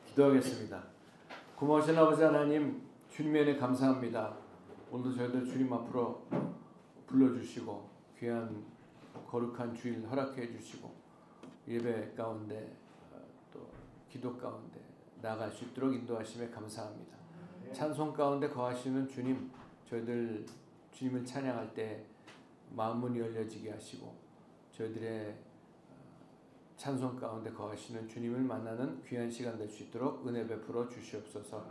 기도하겠습니다. 고마우신 아버지 하나님, 주님의 은혜 감사합니다. 오늘도 저희들 주님 앞으로 불러주시고 귀한 거룩한 주일 허락해 주시고 예배 가운데 또 기도 가운데 나아갈 수 있도록 인도하심에 감사합니다. 찬송 가운데 거하시는 주님, 저희들 주님을 찬양할 때 마음 문이 열려지게 하시고 저희들의 찬송 가운데 거하시는 주님을 만나는 귀한 시간 될 수 있도록 은혜 베풀어 주시옵소서.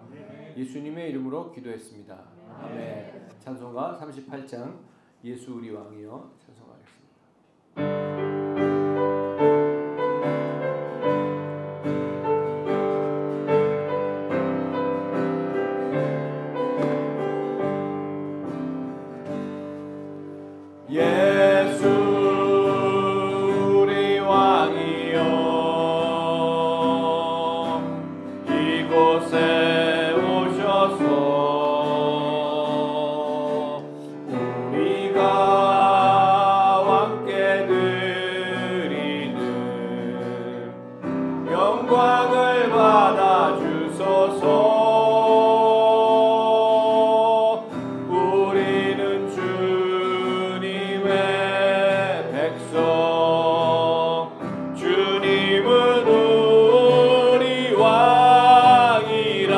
예수님의 이름으로 기도했습니다. 아멘. 찬송가 38장 예수 우리 왕이여 찬송하겠습니다. 영광을 받아 주소서. 우리는 주님의 백성, 주님은 우리 왕이라.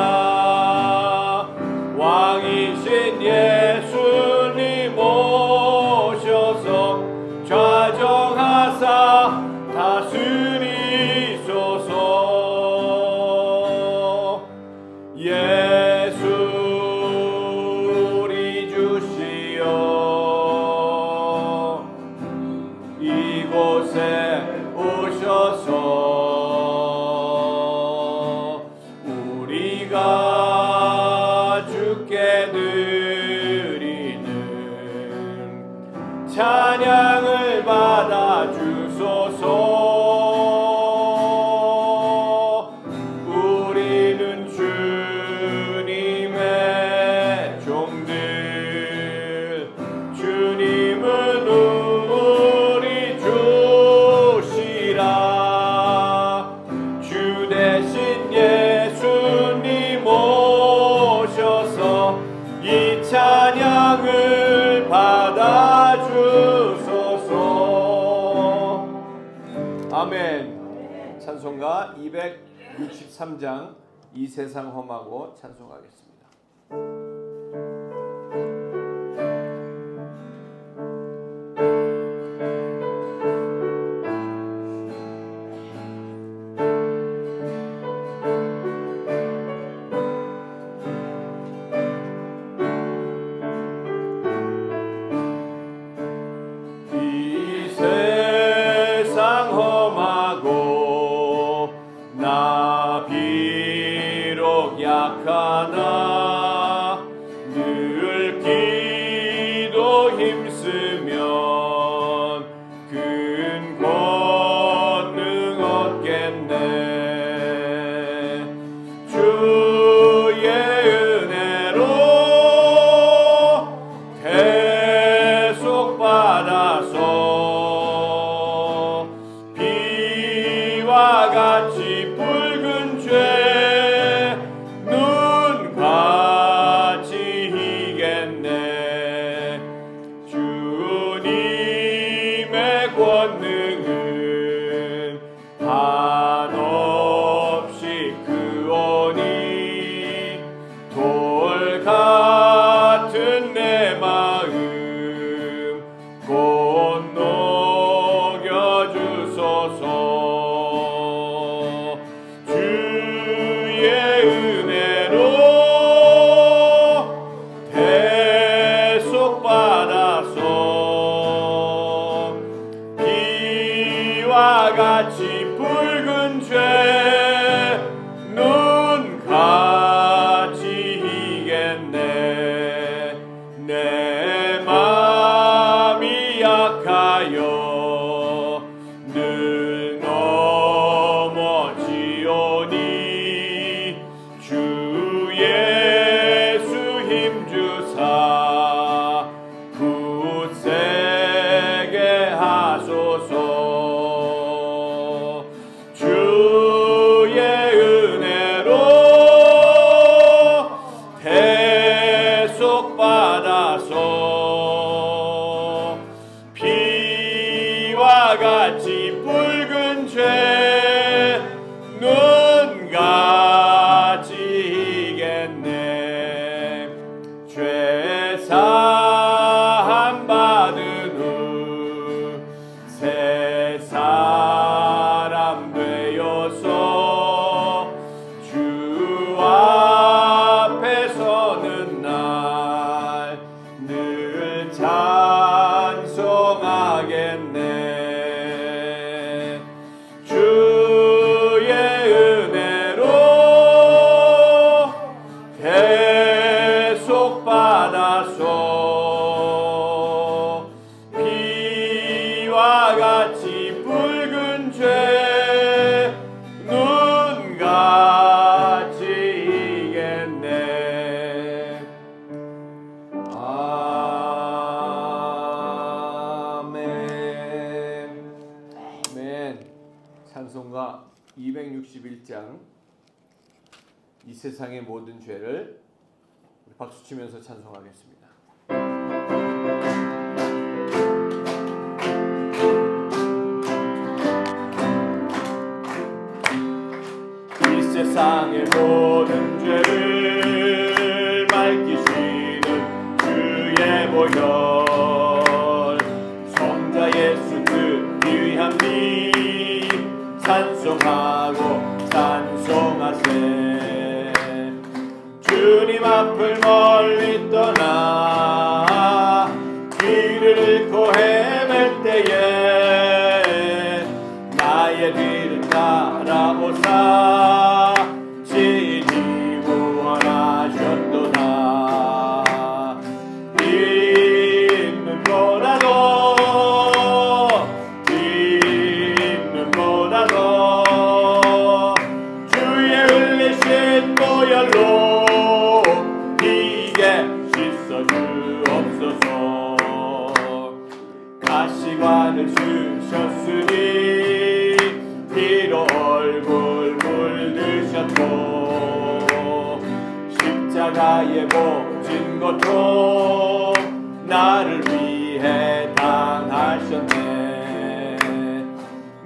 왕이신 예수님 오셔서 좌정하사 다스리소서. 예수 우리 주시여, 이곳에 오셔서 우리가 주께 드리는 찬양을 받아 주소서. 찬양을 받아 주소서. 아멘. 찬송가 263장 이 세상 험하고 찬송하겠습니다. 약하나 늘 기도 힘쓰면 큰 권능 얻겠네. 주의 은혜로 계속 받아서 비와 같이 붉은 죄 권능은 한없이 크오니 돌 같은 내 마음 곧 녹여주소서. 주의 은혜로 계속 받아서 찬송가 261장 이 세상의 모든 죄를 박수 치면서 찬송하겠습니다. 이 세상의 모든 죄를 맑히시는 주의 보혈 성자 예수 그 귀한 피 찬송하고 찬송하세. 주님 앞을 멀리 떠나 길을 잃고 헤맬 때에 나의 뒤를 따라오사 친히 구원하셨도다. 빈 눈보라도 주의 흘리신 보혈로 이게 씻어 주옵소서. 가시관을 주셨으니 피로 얼굴 물드셨고 십자가에 모진 고통 나를 위해 당하셨네.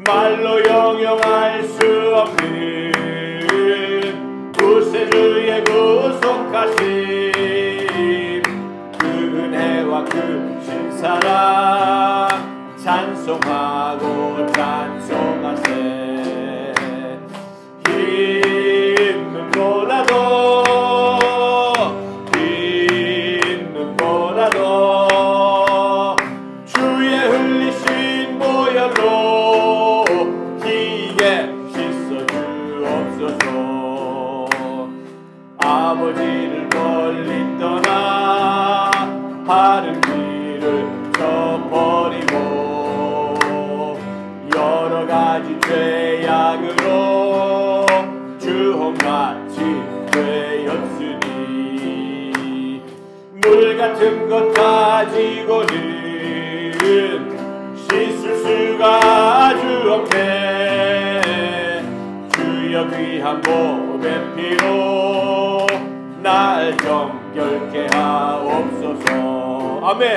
말로 형용할 수 없는 구세주의 구속하심 그 은혜와 그 신사랑 찬송하고 찬송하세. 흰 눈보라도 주의 흘리신 보혈로 희게 씻어 주옵소서. 아버지를 멀리 떠나 바른 길을 저버리고 여러 가지 죄악으로 주홍같이 되었으니 물 같은 것 가지고는 씻을 수가 아주 없네. 주여 귀한 몸의 피로 날 정결케 하옵소서. 아멘.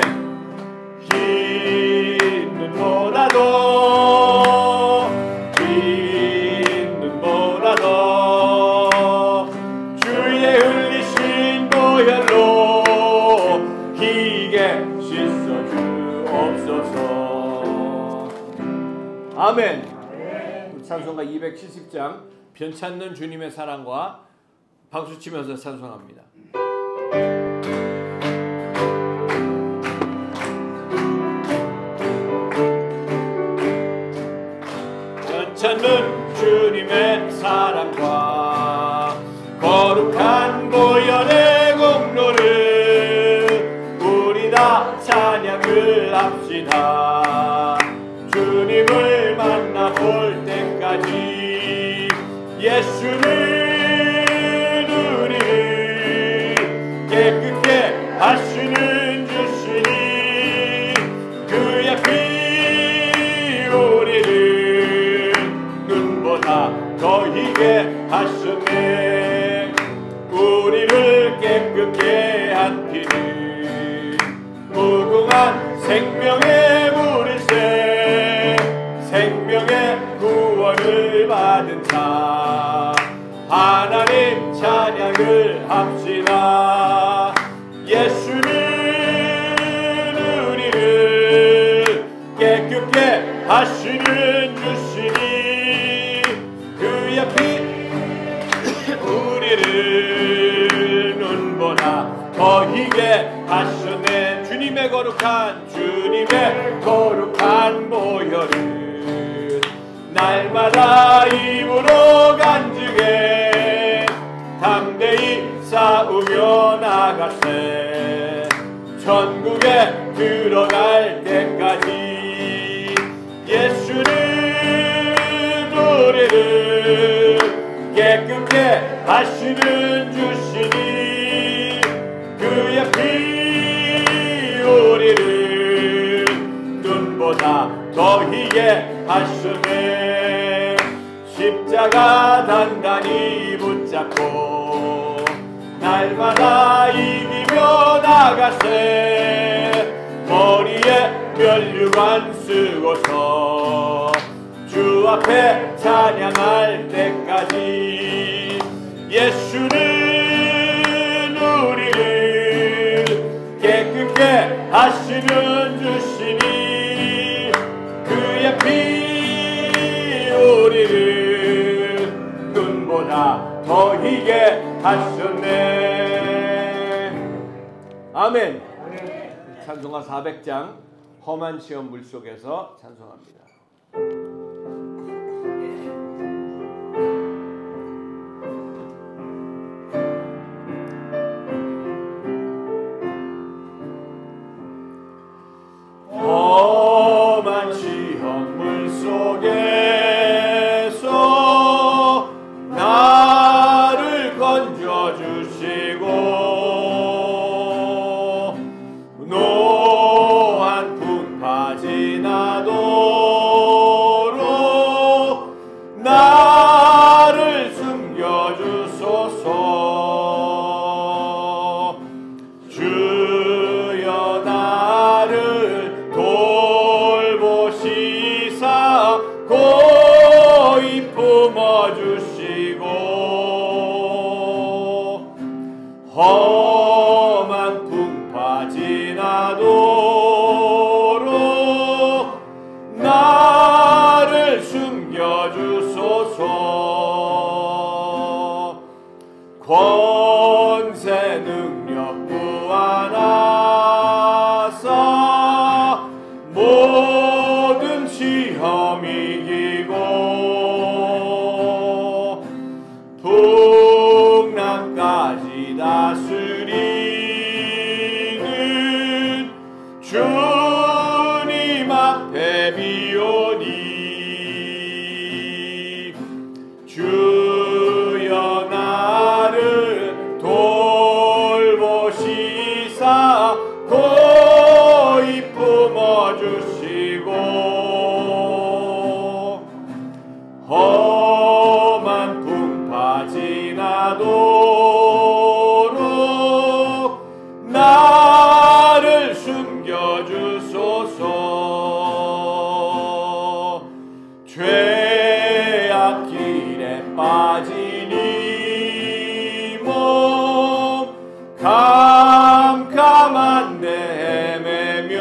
흰 눈보라도 주의 흘리신 보혈로 희게 씻어 주옵소서. 아멘. 찬송가 270장 변찮는 주님의 사랑과 박수 치면서 찬송합니다. 변찮는 주님의 사랑과 거룩한 보혈의 공로를 우리 다 찬양을 합시다. 주님을 만나볼 때까지 예수는 우리를 깨끗게 하시는 주시니 그의 피 우리를 눈보다 더 희게 하셨네. 우리를 깨끗게 한 피는 무궁한 생명의 물일세. 생명의 구원을 받은 자 하나님 찬양을 합시다. 예수는 우리를 깨끗게 하시는 주시니 그의 피 우리를 눈보다 더 희게 하셨네. 주님의 거룩한 보혈을 날마다 입으로 간증해 담대히 싸우며 나가세. 천국에 들어갈 때까지 예수는 우리를 깨끗게 하시는 주시니 그의 피 우리를 눈보다 더 희게 하셨네. 십자가 단단히 붙잡고 날마다 이기며 나가세. 머리에 면류관 쓰고서 주 앞에 찬양할 때까지 예수는 우리를 깨끗게 하시는 주시니 그의 피 우리를 눈보다 더 희게 하셨네. 아멘. 찬송가 400장 험한 시험 물속에서 찬송합니다. 험한 시험 물속에서 나를 건져주시고 노한 풍파 지나도록 나를 숨겨주소서. 주여 나를 돌보시사 고이 품어주시고 험한 풍파 지나도록 나를 숨겨주소서. 권세 능력 구하나사 모든 시험 이기고 풍랑까지 다스리는 주님 앞에 비오니 주여 나를 돌보시사 고이 품어주시고 험한 풍파 지나도록 나를 숨겨주소서. 죄악 길에 빠진 이 몸 캄캄한데 헤매며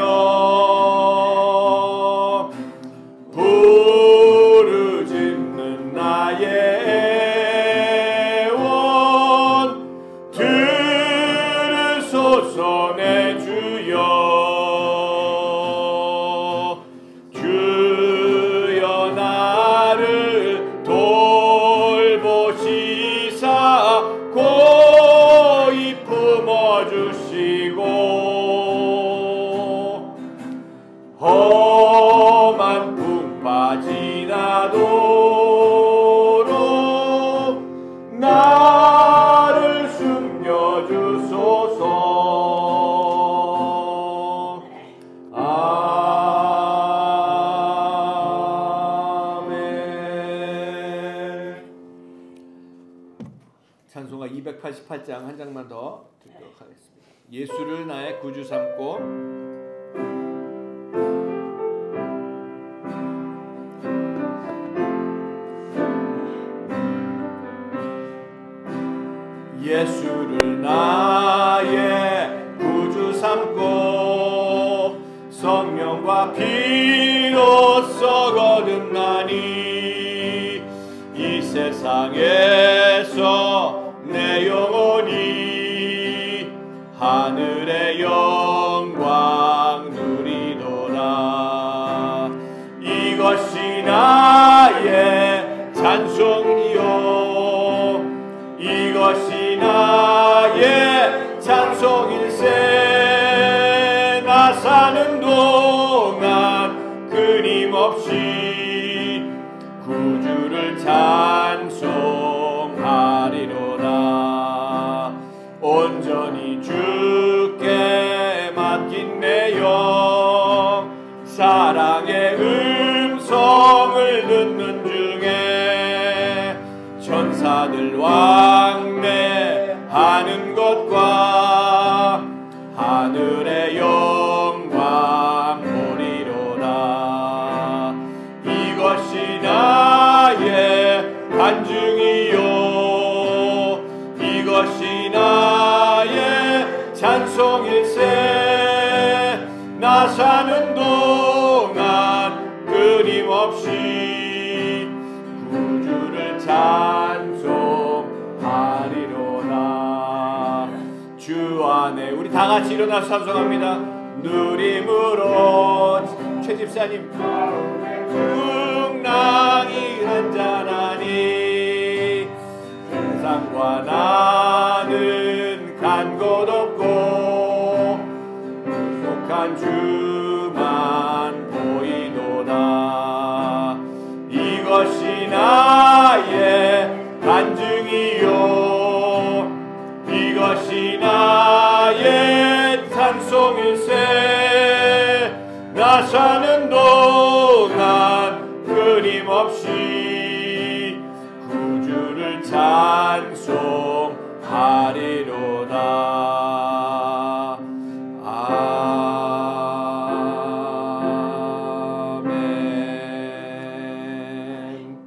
부르짖는 나의 애원 들으소서 내 주여. 주여 나를 돌보시사 고이 품어주시고 험한 풍파 지나도록 나를 숨겨주소서. 아멘. 찬송가 288장 한 장만 더 듣도록 하겠습니다. 예수를 나의 구주 삼고 예수를 나의 구주 삼고 성령과 피로써 거듭나니 이 세상에서 내 영혼이 하늘의 영광 누리도다. 이것이 나의 찬송이요 이것이 나의 찬송일세. 나 사는 동안 끊임없이 구주를 찬송하리로다. 온전히 주께 맡긴 내 영 사랑의 음성을 왕래하는 것과 하늘의 영광 보리로다. 이것이 나의 간증이요 이것이 나의 찬송일세. 나 사는 동안 끊임없이 구주를 찬송하리로다. 주 안에 우리 다 같이 일어나서 찬송합니다. 누림으로 최 집사님 풍랑이 한잔하니 세상과 나는 간 곳 없고 속한 주만 보이도다. 이것이 나의 간증이요 이것이 나의 찬송일세. 나 사는 동안 끊임없이 구주를 찬송하리로다. 아멘.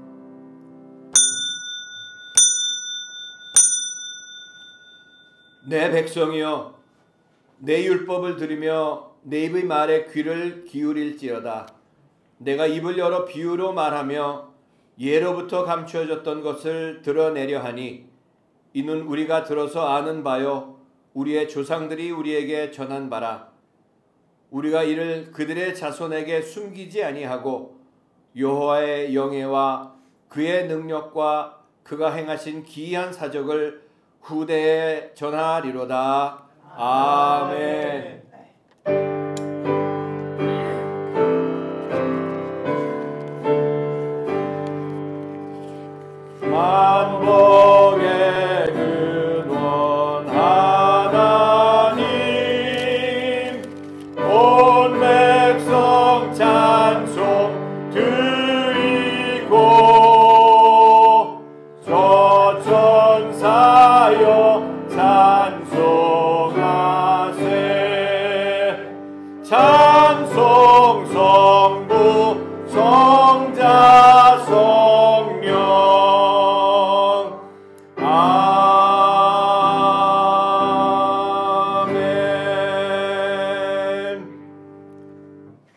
내 백성이여 내 율법을 들으며 내 입의 말에 귀를 기울일지어다. 내가 입을 열어 비유로 말하며 예로부터 감추어졌던 것을 드러내려 하니 이는 우리가 들어서 아는 바요 우리의 조상들이 우리에게 전한 바라. 우리가 이를 그들의 자손에게 숨기지 아니하고 여호와의 영예와 그의 능력과 그가 행하신 기이한 사적을 후대에 전하리로다. 아멘. 만복의 근원 하나님 온 백성 찬송 드리고 저 천사여 찬송하세. 찬송 성부 성자 성령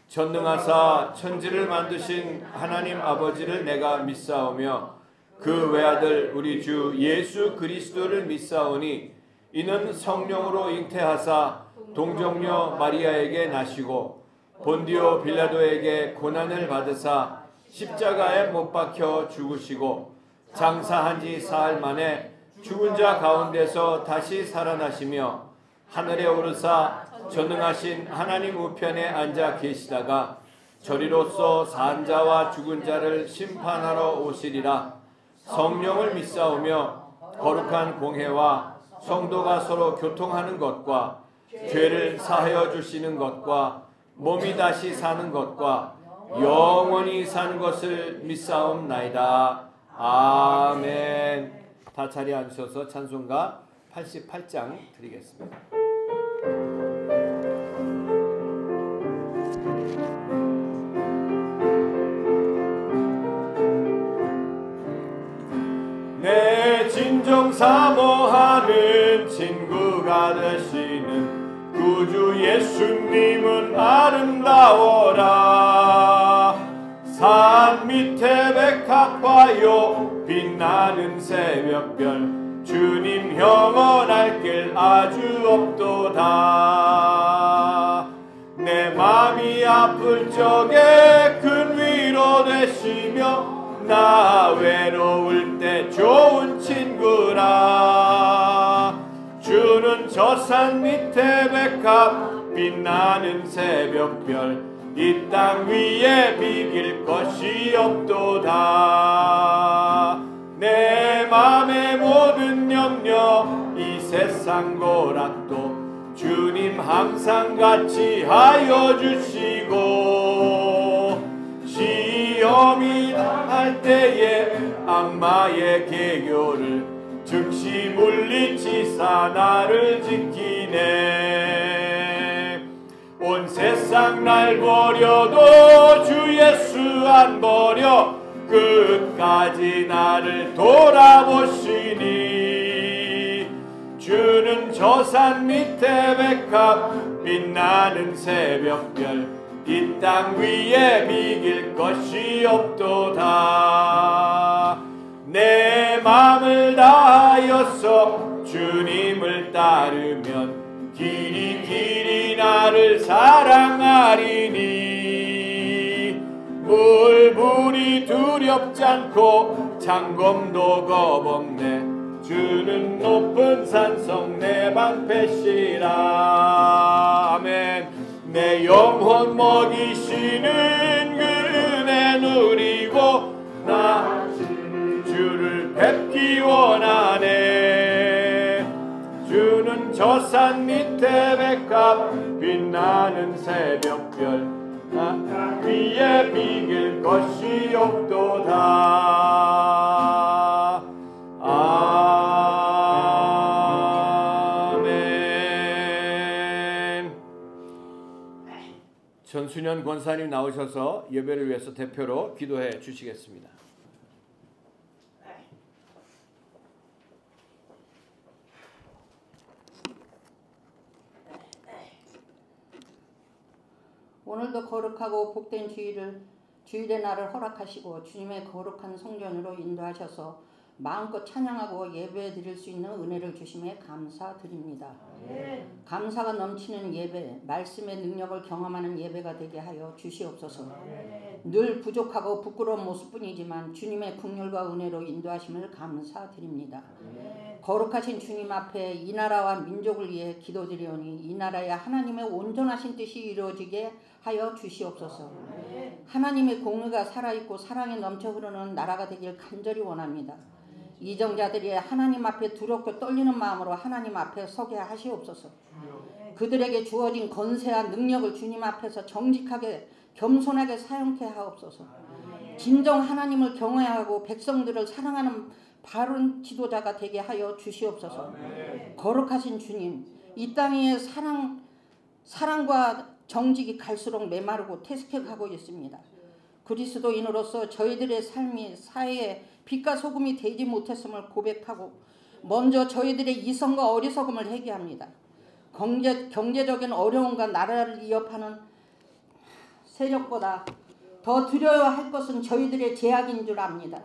전능하사 천지를 만드신 하나님 아버지를 내가 믿사오며 그 외아들 우리 주 예수 그리스도를 믿사오니 이는 성령으로 잉태하사 동정녀 마리아에게 나시고 본디오 빌라도에게 고난을 받으사 십자가에 못 박혀 죽으시고 장사한 지 사흘 만에 죽은 자 가운데서 다시 살아나시며 하늘에 오르사 전능하신 하나님 우편에 앉아 계시다가 저리로서 산 자와 죽은 자를 심판하러 오시리라. 성령을 믿사오며 거룩한 공회와 성도가 서로 교통하는 것과 죄를 사하여 주시는 것과 몸이 다시 사는 것과 영원히 사는 것을 믿사옵나이다. 아멘. 다 자리에 앉으셔서 찬송가 88장 드리겠습니다. 내 진정 사모하는 친구가 되시는 구주 예수님은 아름다워라. 산 밑에 백합화요 빛나는 새벽별 주님 영원할 길 아주 없도다. 내 맘이 아플 적에 큰 위로 되시며 나 외로울 때 좋은 친구라. 주는 저 산 밑에 백합 빛나는 새벽별 이 땅 위에 비길 것이 없도다. 내 맘의 모든 염려 이 세상 고락도 주님 항상 같이 하여 주시고 시험이 할 때에 악마의 계교를 즉시 물리치사 나를 지키네. 온 세상 날 버려도 주 예수 안 버려 끝까지 나를 돌아보시니. 주는 저 산 밑에 백합 빛나는 새벽별 이 땅 위에 비길 것이 없도다. 내 맘을 다하여서 주님을 따르면 길이 나를 사랑하리니. 물이 두렵지 않고 창검도 겁없네. 주는 높은 산성 내 방패시라. 아멘. 내 영혼 먹이시는 그 은혜 누리고 나 주를 뵙기 원하네. 주는 저 산 밑에 백합 빛나는 새벽별 나 위에 비길 것이 없도다. 아멘. 전순현 권사님 나오셔서 예배를 위해서 대표로 기도해 주시겠습니다. 오늘도 거룩하고 복된 주일의 날을 허락하시고 주님의 거룩한 성전으로 인도하셔서 마음껏 찬양하고 예배 드릴 수 있는 은혜를 주심에 감사드립니다. 감사가 넘치는 예배, 말씀의 능력을 경험하는 예배가 되게 하여 주시옵소서. 늘 부족하고 부끄러운 모습뿐이지만 주님의 긍휼과 은혜로 인도하심을 감사드립니다. 거룩하신 주님 앞에 이 나라와 민족을 위해 기도드리오니 이 나라에 하나님의 온전하신 뜻이 이루어지게 하여 주시옵소서. 하나님의 공의가 살아있고 사랑이 넘쳐 흐르는 나라가 되길 간절히 원합니다. 이정자들이 하나님 앞에 두렵고 떨리는 마음으로 하나님 앞에 서게 하시옵소서. 그들에게 주어진 권세와 능력을 주님 앞에서 정직하게 겸손하게 사용케 하옵소서. 진정 하나님을 경외하고 백성들을 사랑하는 바른 지도자가 되게 하여 주시옵소서. 거룩하신 주님, 이 땅의 사랑과 정직이 갈수록 메마르고 퇴색해가고 있습니다. 그리스도인으로서 저희들의 삶이 사회에 빛과 소금이 되지 못했음을 고백하고 먼저 저희들의 이성과 어리석음을 회개합니다. 경제적인 어려움과 나라를 위협하는 세력보다 더 두려워할 것은 저희들의 죄악인 줄 압니다.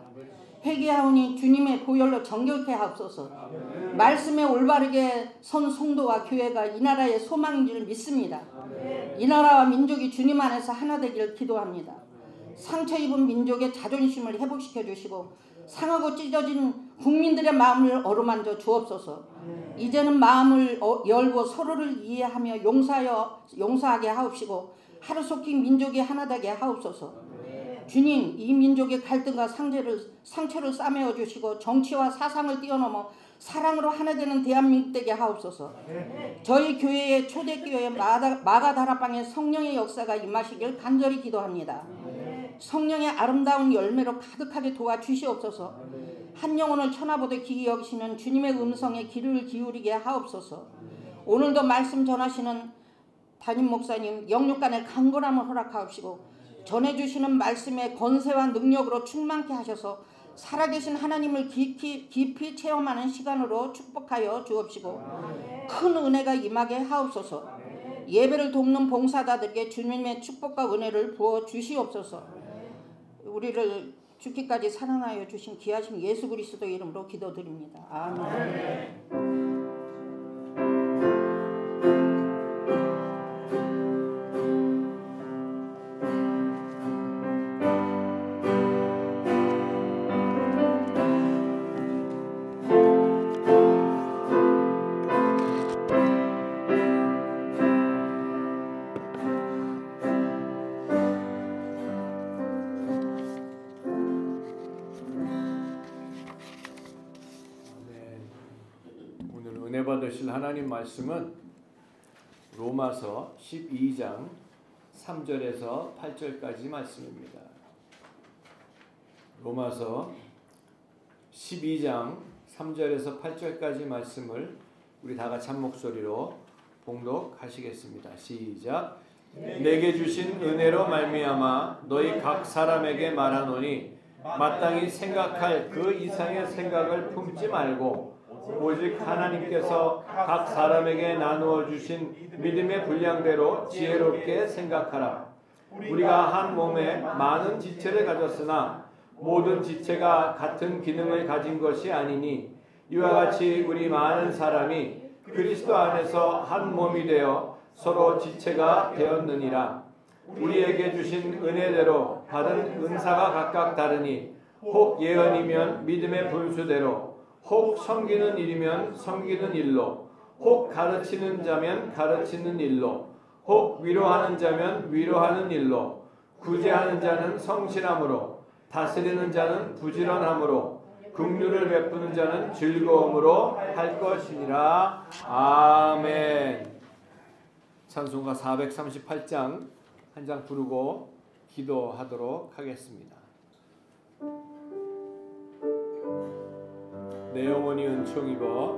회개하오니 주님의 보혈로 정결케 하옵소서. 말씀에 올바르게 선 성도와 교회가 이 나라의 소망인 줄 믿습니다. 이 나라와 민족이 주님 안에서 하나 되기를 기도합니다. 상처 입은 민족의 자존심을 회복시켜 주시고 상하고 찢어진 국민들의 마음을 어루만져 주옵소서. 이제는 마음을 열고 서로를 이해하며 용서하게 하옵시고 하루속히 민족이 하나 되게 하옵소서. 주님, 이 민족의 갈등과 상처를 싸매어 주시고 정치와 사상을 뛰어넘어 사랑으로 하나 되는 대한민국 되게 하옵소서. 저희 교회의 초대교회 마가다락방에 성령의 역사가 임하시길 간절히 기도합니다. 성령의 아름다운 열매로 가득하게 도와주시옵소서. 한 영혼을 천하보듯 귀히 여기시는 주님의 음성에 귀를 기울이게 하옵소서. 오늘도 말씀 전하시는 담임 목사님 영육간의 강건함을 허락하옵시고 전해주시는 말씀의 권세와 능력으로 충만케 하셔서 살아계신 하나님을 깊이 체험하는 시간으로 축복하여 주옵시고 큰 은혜가 임하게 하옵소서. 예배를 돕는 봉사자들에게 주님의 축복과 은혜를 부어 주시옵소서. 우리를 죽기까지 사랑하여 주신 귀하신 예수 그리스도 이름으로 기도드립니다. 아멘. 은혜 받으실 하나님 말씀은 로마서 12장 3절에서 8절까지 말씀입니다. 로마서 12장 3절에서 8절까지 말씀을 우리 다 같이 한 목소리로 봉독하시겠습니다. 시작. 내게 주신 은혜로 말미암아 너희 각 사람에게 말하노니 마땅히 생각할 그 이상의 생각을 품지 말고 오직 하나님께서 각 사람에게 나누어 주신 믿음의 분량대로 지혜롭게 생각하라. 우리가 한 몸에 많은 지체를 가졌으나 모든 지체가 같은 기능을 가진 것이 아니니 이와 같이 우리 많은 사람이 그리스도 안에서 한 몸이 되어 서로 지체가 되었느니라. 우리에게 주신 은혜대로 받은 은사가 각각 다르니 혹 예언이면 믿음의 분수대로, 혹 섬기는 일이면 섬기는 일로, 혹 가르치는 자면 가르치는 일로, 혹 위로하는 자면 위로하는 일로, 구제하는 자는 성실함으로, 다스리는 자는 부지런함으로, 긍휼을 베푸는 자는 즐거움으로 할 것이니라. 아멘. 찬송가 438장 한 장 부르고 기도하도록 하겠습니다. 내 영혼이 은총 입어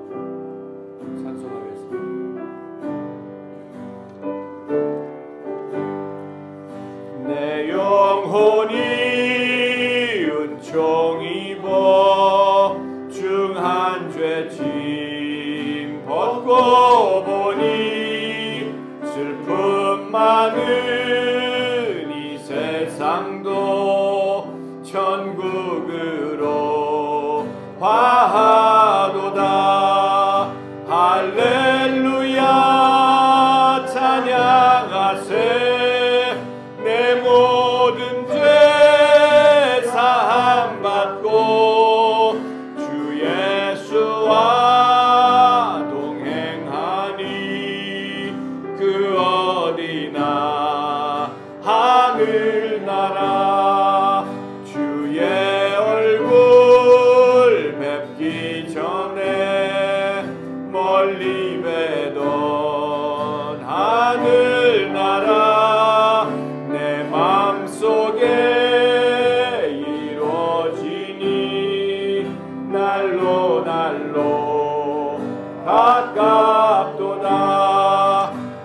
찬송하겠습니다. 내 영혼이 은총 입어 중한 죄 짐 벗고 보니 슬픔 많은 이 세상도 천국으로 화하도다. 할렐루야 찬양하세. 내 모든 죄 사함 받고 주 예수와 동행하니 그 어디나 하늘나라. 주의 얼굴 뵙기 전에 멀리 뵈던 하늘나라 내 맘속에 이루어지니 날로 날로 가깝도다.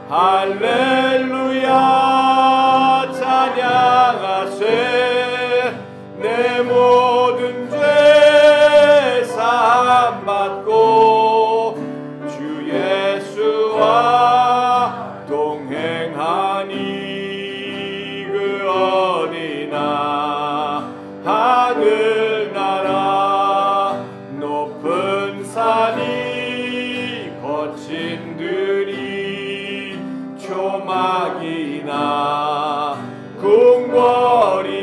할렐루야 찬양하세. 내 모든 죄 사함 받고 주 예수와 동행하니 그 어디나 하늘나라. 높은 산이 거친 들이 초막이나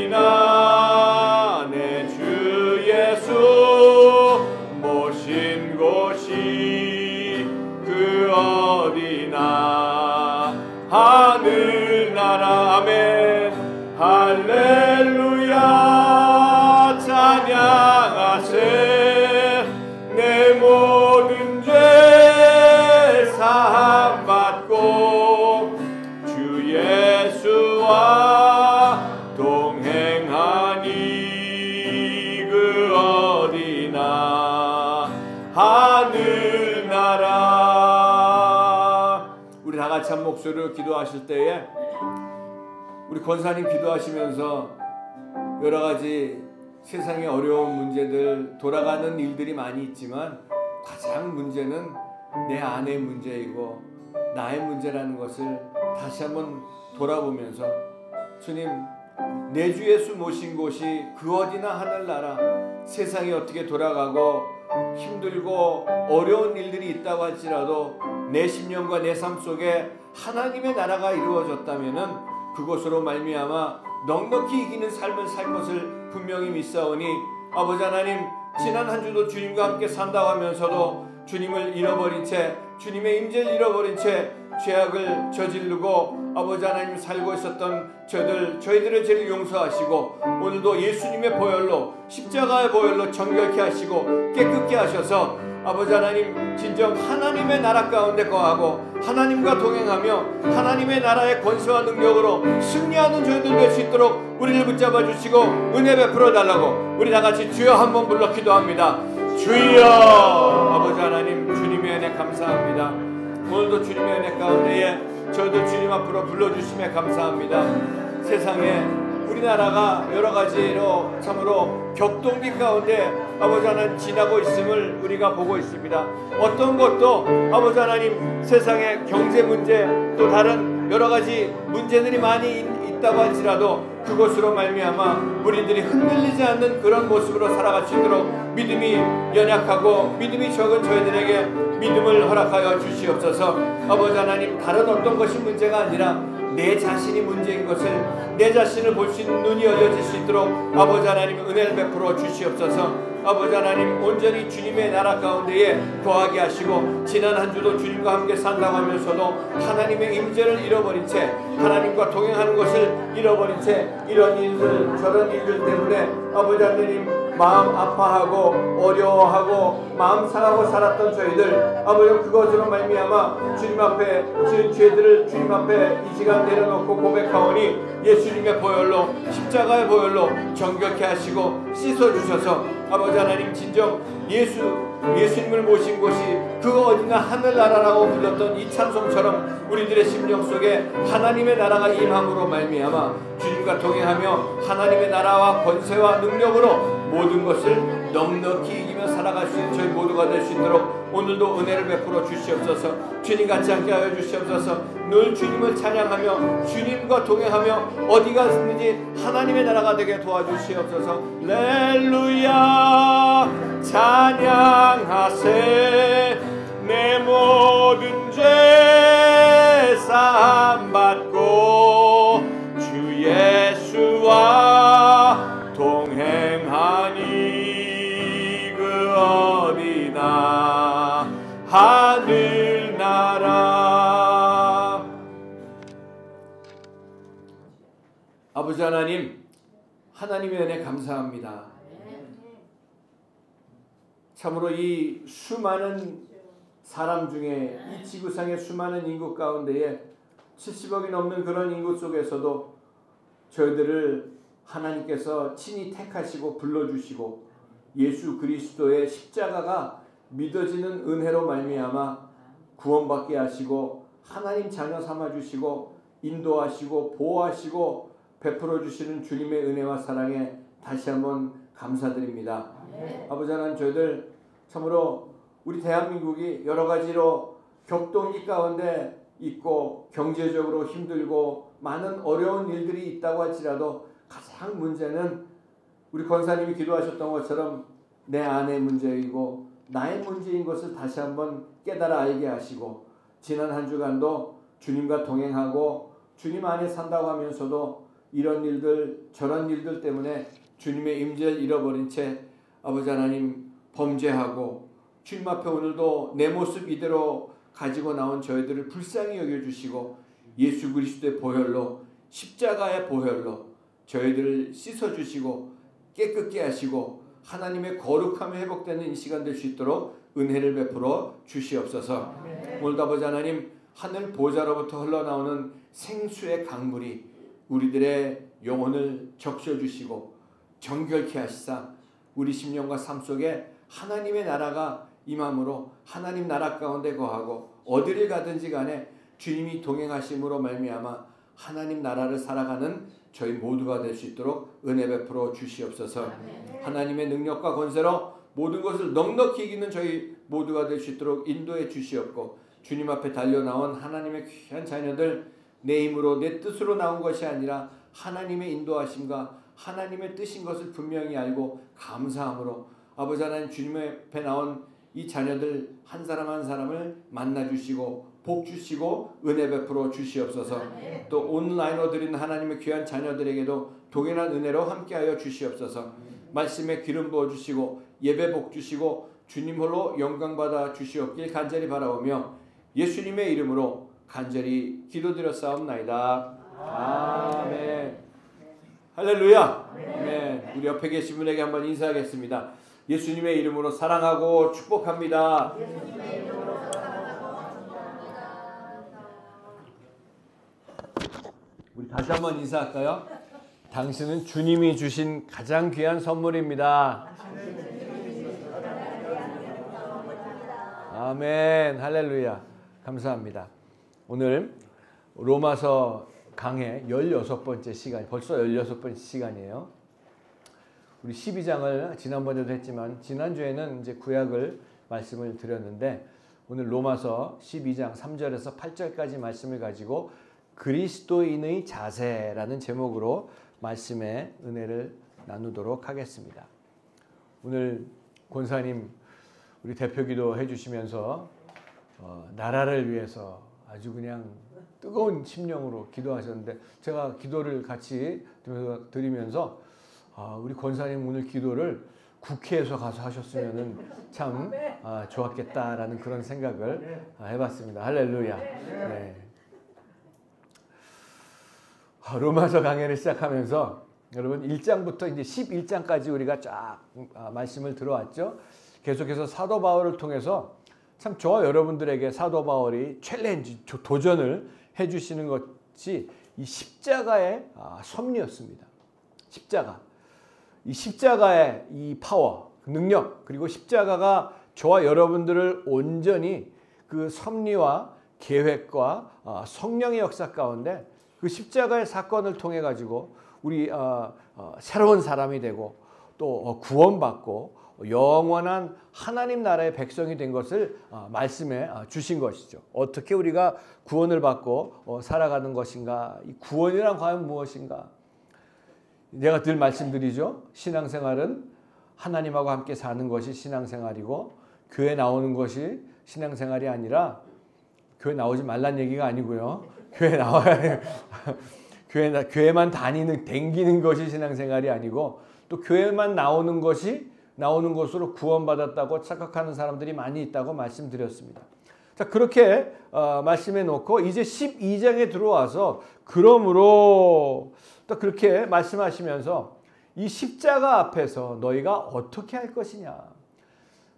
궁궐이나 내 주 예수 모신 곳이 그 어디나 하늘나라. 아멘. 할렐루야 찬양하세. 내 모든 죄 사함 받고 주 예수와 동행하니 그 어디나 하늘나라. 우리 다 같이 한 목소리로 기도하실 때에 우리 권사님 기도하시면서 여러 가지 세상의 어려운 문제들, 돌아가는 일들이 많이 있지만 가장 문제는 내 안의 문제이고 나의 문제라는 것을 다시 한번 돌아보면서 주님, 내 주 예수 모신 곳이 그 어디나 하늘나라. 세상이 어떻게 돌아가고 힘들고 어려운 일들이 있다고 할지라도 내 심령과 내 삶 속에 하나님의 나라가 이루어졌다면은 그것으로 말미암아 넉넉히 이기는 삶을 살 것을 분명히 믿사오니 아버지 하나님, 지난 한 주도 주님과 함께 산다고 하면서도 주님을 잃어버린 채, 주님의 임재를 잃어버린 채 죄악을 저지르고 아버지 하나님 살고 있었던 저희들의 죄를 용서하시고 오늘도 예수님의 보혈로, 십자가의 보혈로 정결케 하시고 깨끗게 하셔서 아버지 하나님, 진정 하나님의 나라 가운데 거하고 하나님과 동행하며 하나님의 나라의 권세와 능력으로 승리하는 저희들 될 수 있도록 우리를 붙잡아 주시고 은혜 베풀어 달라고 우리 다 같이 주여 한번 불러 기도합니다. 주여. 아버지 하나님, 주님의 은혜 감사합니다. 오늘도 주님의 은혜 가운데에 저희들 주님 앞으로 불러주심에 감사합니다. 세상에 우리나라가 여러 가지로 참으로 격동기 가운데 아버지 하나님 지나고 있음을 우리가 보고 있습니다. 어떤 것도 아버지 하나님 세상의 경제 문제 또 다른 여러 가지 문제들이 많이 있다고 할지라도 그것으로 말미암아 우리들이 흔들리지 않는 그런 모습으로 살아갈 수 있도록 믿음이 연약하고 믿음이 적은 저희들에게 믿음을 허락하여 주시옵소서. 아버지 하나님, 다른 어떤 것이 문제가 아니라 내 자신이 문제인 것을, 내 자신을 볼 수 있는 눈이 열려질 수 있도록 아버지 하나님 은혜를 베풀어 주시옵소서. 아버지 하나님, 온전히 주님의 나라 가운데에 거하게 하시고 지난 한 주도 주님과 함께 산다고 하면서도 하나님의 임재를 잃어버린 채, 하나님과 동행하는 것을 잃어버린 채 이런 일들 저런 일들 때문에 아버지 하나님 마음 아파하고 어려워하고 마음 상하고 살았던 저희들, 아버지 그것으로 말미암아 주님 앞에 지은 죄들을 주님 앞에 이 시간 내려놓고 고백하오니 예수님의 보혈로, 십자가의 보혈로 정결케 하시고 씻어주셔서 아버지 하나님, 진정 예수님을 모신 곳이 그 어디나 하늘나라라고 불렀던 이 찬송처럼 우리들의 심령 속에 하나님의 나라가 임함으로 말미암아 주님과 동행하며 하나님의 나라와 권세와 능력으로 모든 것을 넉넉히 이기며 살아갈 수 있는 저희 모두가 될 수 있도록 오늘도 은혜를 베풀어 주시옵소서. 주님 같지 않게 하여 주시옵소서. 늘 주님을 찬양하며 주님과 동행하며 어디 가든지 하나님의 나라가 되게 도와주시옵소서. 할렐루야. 찬양하세. 내 모든 죄 사함 받고 주 예수와 동행하니 그 어디나 하늘나라. 아버지 하나님, 하나님의 은혜 감사합니다. 참으로 이 수많은 사람 중에 이 지구상의 수많은 인구 가운데에 70억이 넘는 그런 인구 속에서도 저희들을 하나님께서 친히 택하시고 불러주시고 예수 그리스도의 십자가가 믿어지는 은혜로 말미암아 구원받게 하시고 하나님 자녀 삼아주시고 인도하시고 보호하시고 베풀어 주시는 주님의 은혜와 사랑에 다시 한번 감사드립니다. 아버지 하나님, 저희들 참으로 우리 대한민국이 여러 가지로 격동기 가운데 있고 경제적으로 힘들고 많은 어려운 일들이 있다고 할지라도 가장 문제는 우리 권사님이 기도하셨던 것처럼 내 안의 문제이고 나의 문제인 것을 다시 한번 깨달아 알게 하시고 지난 한 주간도 주님과 동행하고 주님 안에 산다고 하면서도 이런 일들 저런 일들 때문에 주님의 임재를 잃어버린 채 아버지 하나님 범죄하고 주님 앞에 오늘도 내 모습 이대로 가지고 나온 저희들을 불쌍히 여겨주시고 예수 그리스도의 보혈로, 십자가의 보혈로 저희들을 씻어주시고 깨끗게 하시고 하나님의 거룩함이 회복되는 이 시간 될 수 있도록 은혜를 베풀어 주시옵소서. 오늘도 아버지 하나님, 하늘 보좌로부터 흘러나오는 생수의 강물이 우리들의 영혼을 적셔주시고 정결케 하시사 우리 심령과 삶 속에 하나님의 나라가 임함으로 하나님 나라 가운데 거하고 어디를 가든지 간에 주님이 동행하심으로 말미암아 하나님 나라를 살아가는 저희 모두가 될 수 있도록 은혜 베풀어 주시옵소서. 하나님의 능력과 권세로 모든 것을 넉넉히 이기는 저희 모두가 될 수 있도록 인도해 주시옵고 주님 앞에 달려나온 하나님의 귀한 자녀들, 내 힘으로 내 뜻으로 나온 것이 아니라 하나님의 인도하심과 하나님의 뜻인 것을 분명히 알고 감사함으로 아버지 하나님, 주님의 앞에 나온 이 자녀들 한 사람 한 사람을 만나주시고 복 주시고 은혜 베풀어 주시옵소서. 또 온라인으로 드리는 하나님의 귀한 자녀들에게도 동일한 은혜로 함께하여 주시옵소서. 말씀에 기름 부어주시고 예배 복 주시고 주님 홀로 영광 받아 주시옵길 간절히 바라오며 예수님의 이름으로 간절히 기도드렸사옵나이다. 아멘. 할렐루야. 아멘. 우리 옆에 계신 분에게 한번 인사하겠습니다. 예수님의 이름으로 사랑하고 축복합니다. 우리 다시 한번 인사할까요? 당신은 주님이 주신 가장 귀한 선물입니다. 아멘. 할렐루야. 감사합니다. 오늘 로마서 강의 16번째 시간, 벌써 16번째 시간이에요. 우리 12장을 지난번에도 했지만 지난주에는 이제 구약을 말씀을 드렸는데 오늘 로마서 12장 3절에서 8절까지 말씀을 가지고 그리스도인의 자세라는 제목으로 말씀의 은혜를 나누도록 하겠습니다. 오늘 권사님 우리 대표기도 해주시면서 나라를 위해서 아주 그냥 뜨거운 심령으로 기도하셨는데 제가 기도를 같이 드리면서 우리 권사님 오늘 기도를 국회에서 가서 하셨으면 참 좋았겠다라는 그런 생각을 해봤습니다. 할렐루야. 네. 로마서 강해를 시작하면서 여러분 1장부터 이제 11장까지 우리가 쫙 말씀을 들어왔죠. 계속해서 사도 바울을 통해서 참 저와 여러분들에게 사도 바울이 챌린지, 도전을 해주시는 것이 이 십자가의 섭리였습니다. 십자가. 이 십자가의 이 파워, 능력, 그리고 십자가가 저와 여러분들을 온전히 그 섭리와 계획과 성령의 역사 가운데 그 십자가의 사건을 통해 가지고 우리 새로운 사람이 되고 또 구원받고 영원한 하나님 나라의 백성이 된 것을 말씀해 주신 것이죠. 어떻게 우리가 구원을 받고 살아가는 것인가? 이 구원이란 과연 무엇인가? 내가 늘 말씀드리죠. 신앙생활은 하나님하고 함께 사는 것이 신앙생활이고 교회 나오는 것이 신앙생활이 아니라 교회 나오지 말란 얘기가 아니고요. 교회 나와야 해요. 교회만 댕기는 것이 신앙생활이 아니고 또 교회만 나오는 것으로 구원받았다고 착각하는 사람들이 많이 있다고 말씀드렸습니다. 자, 그렇게 말씀해 놓고 이제 12장에 들어와서 그러므로 또 그렇게 말씀하시면서 이 십자가 앞에서 너희가 어떻게 할 것이냐.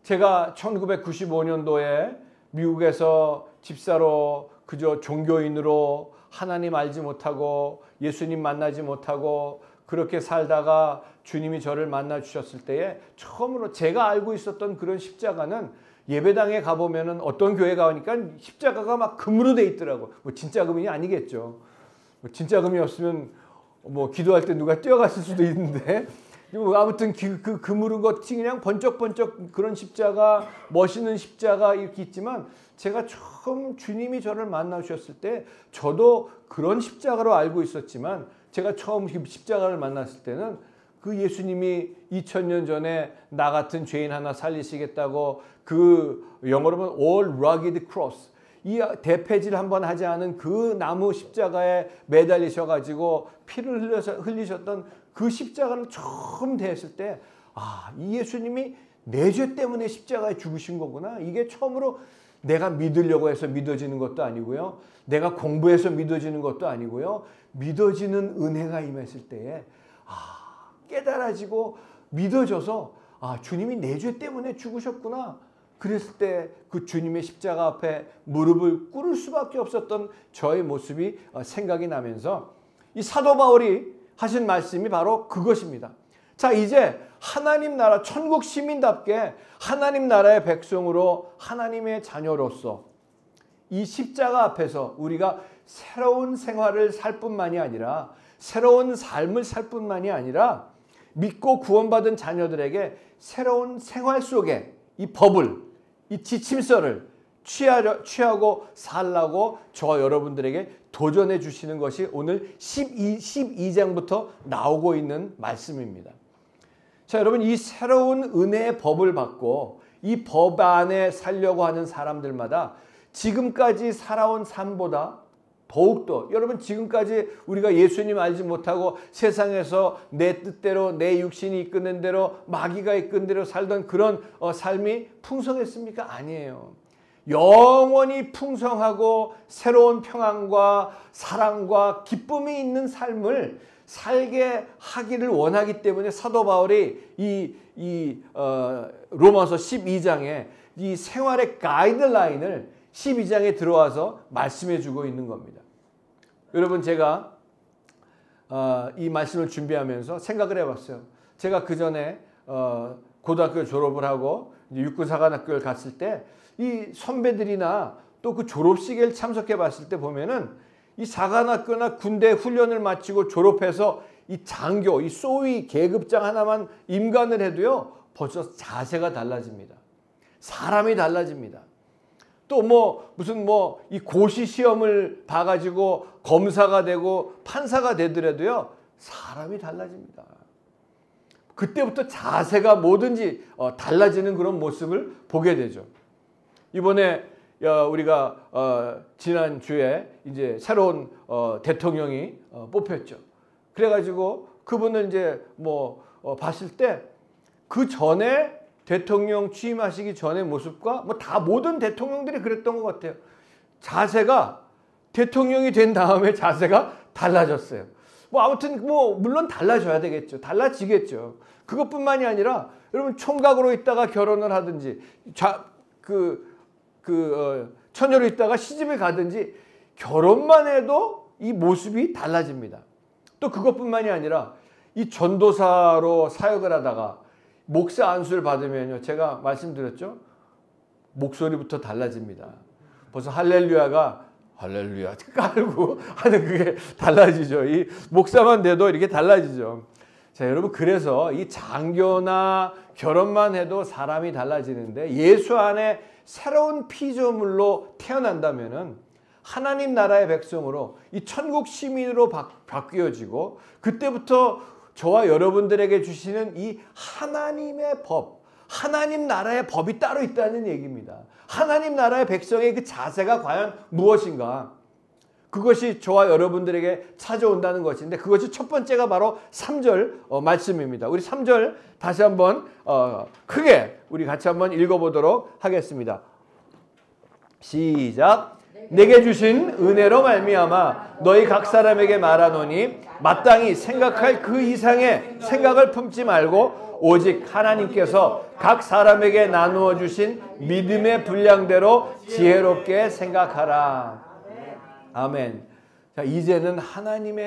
제가 1995년도에 미국에서 집사로 그저 종교인으로 하나님 알지 못하고 예수님 만나지 못하고 그렇게 살다가 주님이 저를 만나 주셨을 때에 처음으로 제가 알고 있었던 그런 십자가는 예배당에 가보면은 어떤 교회 가니까 십자가가 막 금으로 돼 있더라고. 뭐 진짜 금이 아니겠죠. 진짜 금이었으면 뭐 기도할 때 누가 뛰어갔을 수도 있는데 아무튼 그 금으로 것이 그냥 번쩍번쩍 그런 십자가, 멋있는 십자가 이렇게 있지만 제가 처음 주님이 저를 만나 주셨을 때 저도 그런 십자가로 알고 있었지만 제가 처음 십자가를 만났을 때는 그 예수님이 2000년 전에 나 같은 죄인 하나 살리시겠다고 그 영어로 보면 all rugged cross 이 대패질 한번 하지 않은 그 나무 십자가에 매달리셔가지고 피를 흘리셨던 그 십자가를 처음 대했을 때 이 예수님이 내 죄 때문에 십자가에 죽으신 거구나. 이게 처음으로 내가 믿으려고 해서 믿어지는 것도 아니고요. 내가 공부해서 믿어지는 것도 아니고요. 믿어지는 은혜가 임했을 때에 깨달아지고 믿어져서 주님이 내 죄 때문에 죽으셨구나. 그랬을 때 그 주님의 십자가 앞에 무릎을 꿇을 수밖에 없었던 저의 모습이 생각이 나면서 이 사도 바울이 하신 말씀이 바로 그것입니다. 자, 이제 하나님 나라 천국 시민답게 하나님 나라의 백성으로 하나님의 자녀로서 이 십자가 앞에서 우리가 새로운 생활을 살 뿐만이 아니라 새로운 삶을 살 뿐만이 아니라 믿고 구원받은 자녀들에게 새로운 생활 속에 이 법을, 이 지침서를 취하고 살라고 저와 여러분들에게 도전해 주시는 것이 오늘 12장부터 나오고 있는 말씀입니다. 자, 여러분, 이 새로운 은혜의 법을 받고 이 법 안에 살려고 하는 사람들마다 지금까지 살아온 삶보다 더욱더 여러분 지금까지 우리가 예수님 알지 못하고 세상에서 내 뜻대로 내 육신이 이끄는 대로 마귀가 이끄는 대로 살던 그런 삶이 풍성했습니까? 아니에요. 영원히 풍성하고 새로운 평안과 사랑과 기쁨이 있는 삶을 살게 하기를 원하기 때문에 사도 바울이 로마서 12장에 이 생활의 가이드라인을 12장에 들어와서 말씀해 주고 있는 겁니다. 여러분, 제가 이 말씀을 준비하면서 생각을 해봤어요. 제가 그 전에 고등학교 졸업을 하고 이제 육군사관학교를 갔을 때 이 선배들이나 또 그 졸업식에 참석해 봤을 때 보면은 이 사관학교나 군대 훈련을 마치고 졸업해서 이 장교, 이 소위 계급장 하나만 임관을 해도요, 벌써 자세가 달라집니다. 사람이 달라집니다. 또 뭐 무슨 뭐 이 고시 시험을 봐가지고 검사가 되고 판사가 되더라도요, 사람이 달라집니다. 그때부터 자세가 뭐든지 달라지는 그런 모습을 보게 되죠. 이번에 우리가 지난주에 이제 새로운 대통령이 뽑혔죠. 그래가지고 그분을 이제 뭐 봤을 때 그 전에 대통령 취임하시기 전의 모습과 뭐 다 모든 대통령들이 그랬던 것 같아요. 자세가 대통령이 된 다음에 자세가 달라졌어요. 뭐 아무튼 뭐 물론 달라져야 되겠죠. 달라지겠죠. 그것뿐만이 아니라 여러분 총각으로 있다가 결혼을 하든지 처녀로 있다가 시집을 가든지 결혼만 해도 이 모습이 달라집니다. 또 그것뿐만이 아니라 이 전도사로 사역을 하다가 목사 안수를 받으면요, 제가 말씀드렸죠, 목소리부터 달라집니다. 벌써 할렐루야가 할렐루야 깔고 하는 그게 달라지죠. 이 목사만 돼도 이렇게 달라지죠. 자, 여러분, 그래서 이 장교나 결혼만 해도 사람이 달라지는데 예수 안에 새로운 피조물로 태어난다면은 하나님 나라의 백성으로 이 천국 시민으로 바뀌어지고, 그때부터 저와 여러분들에게 주시는 이 하나님의 법, 하나님 나라의 법이 따로 있다는 얘기입니다. 하나님 나라의 백성의 그 자세가 과연 무엇인가? 그것이 저와 여러분들에게 찾아온다는 것인데, 그것이 첫 번째가 바로 3절 말씀입니다. 우리 3절 다시 한번 크게 우리 같이 한번 읽어보도록 하겠습니다. 시작. 내게 주신 은혜로 말미암아 너희 각 사람에게 말하노니 마땅히 생각할 그 이상의 생각을 품지 말고 오직 하나님께서 각 사람에게 나누어 주신 믿음의 분량대로 지혜롭게 생각하라. 아멘. 자, 이제는 하나님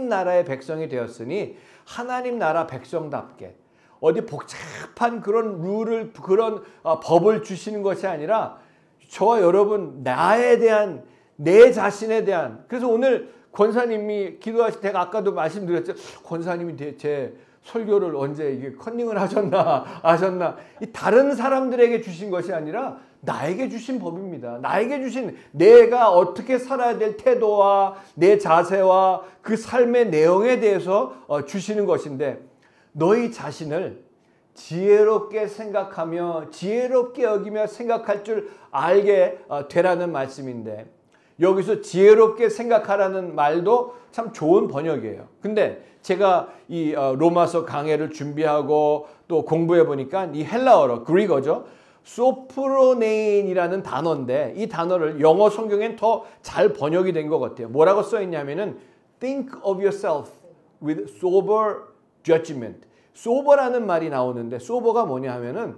나라의 백성이 되었으니 하나님 나라 백성답게 어디 복잡한 그런 룰을, 그런 법을 주시는 것이 아니라 저와 여러분, 나에 대한, 내 자신에 대한. 그래서 오늘 권사님이 기도하실 때 아까도 말씀드렸죠. 권사님이 제 설교를 언제 이게 컨닝을 하셨나. 이 다른 사람들에게 주신 것이 아니라 나에게 주신 법입니다. 나에게 주신, 내가 어떻게 살아야 될 태도와 내 자세와 그 삶의 내용에 대해서 주시는 것인데, 너희 자신을 지혜롭게 생각하며 지혜롭게 여기며 생각할 줄 알게 되라는 말씀인데, 여기서 지혜롭게 생각하라는 말도 참 좋은 번역이에요. 근데 제가 이 로마서 강해를 준비하고 또 공부해 보니까 이 헬라어로, 그리거죠, 소프로네인이라는 단어인데, 이 단어를 영어 성경엔 더 잘 번역이 된 것 같아요. 뭐라고 써 있냐면은 think of yourself with sober judgment. sober라는 말이 나오는데, sober가 뭐냐 하면은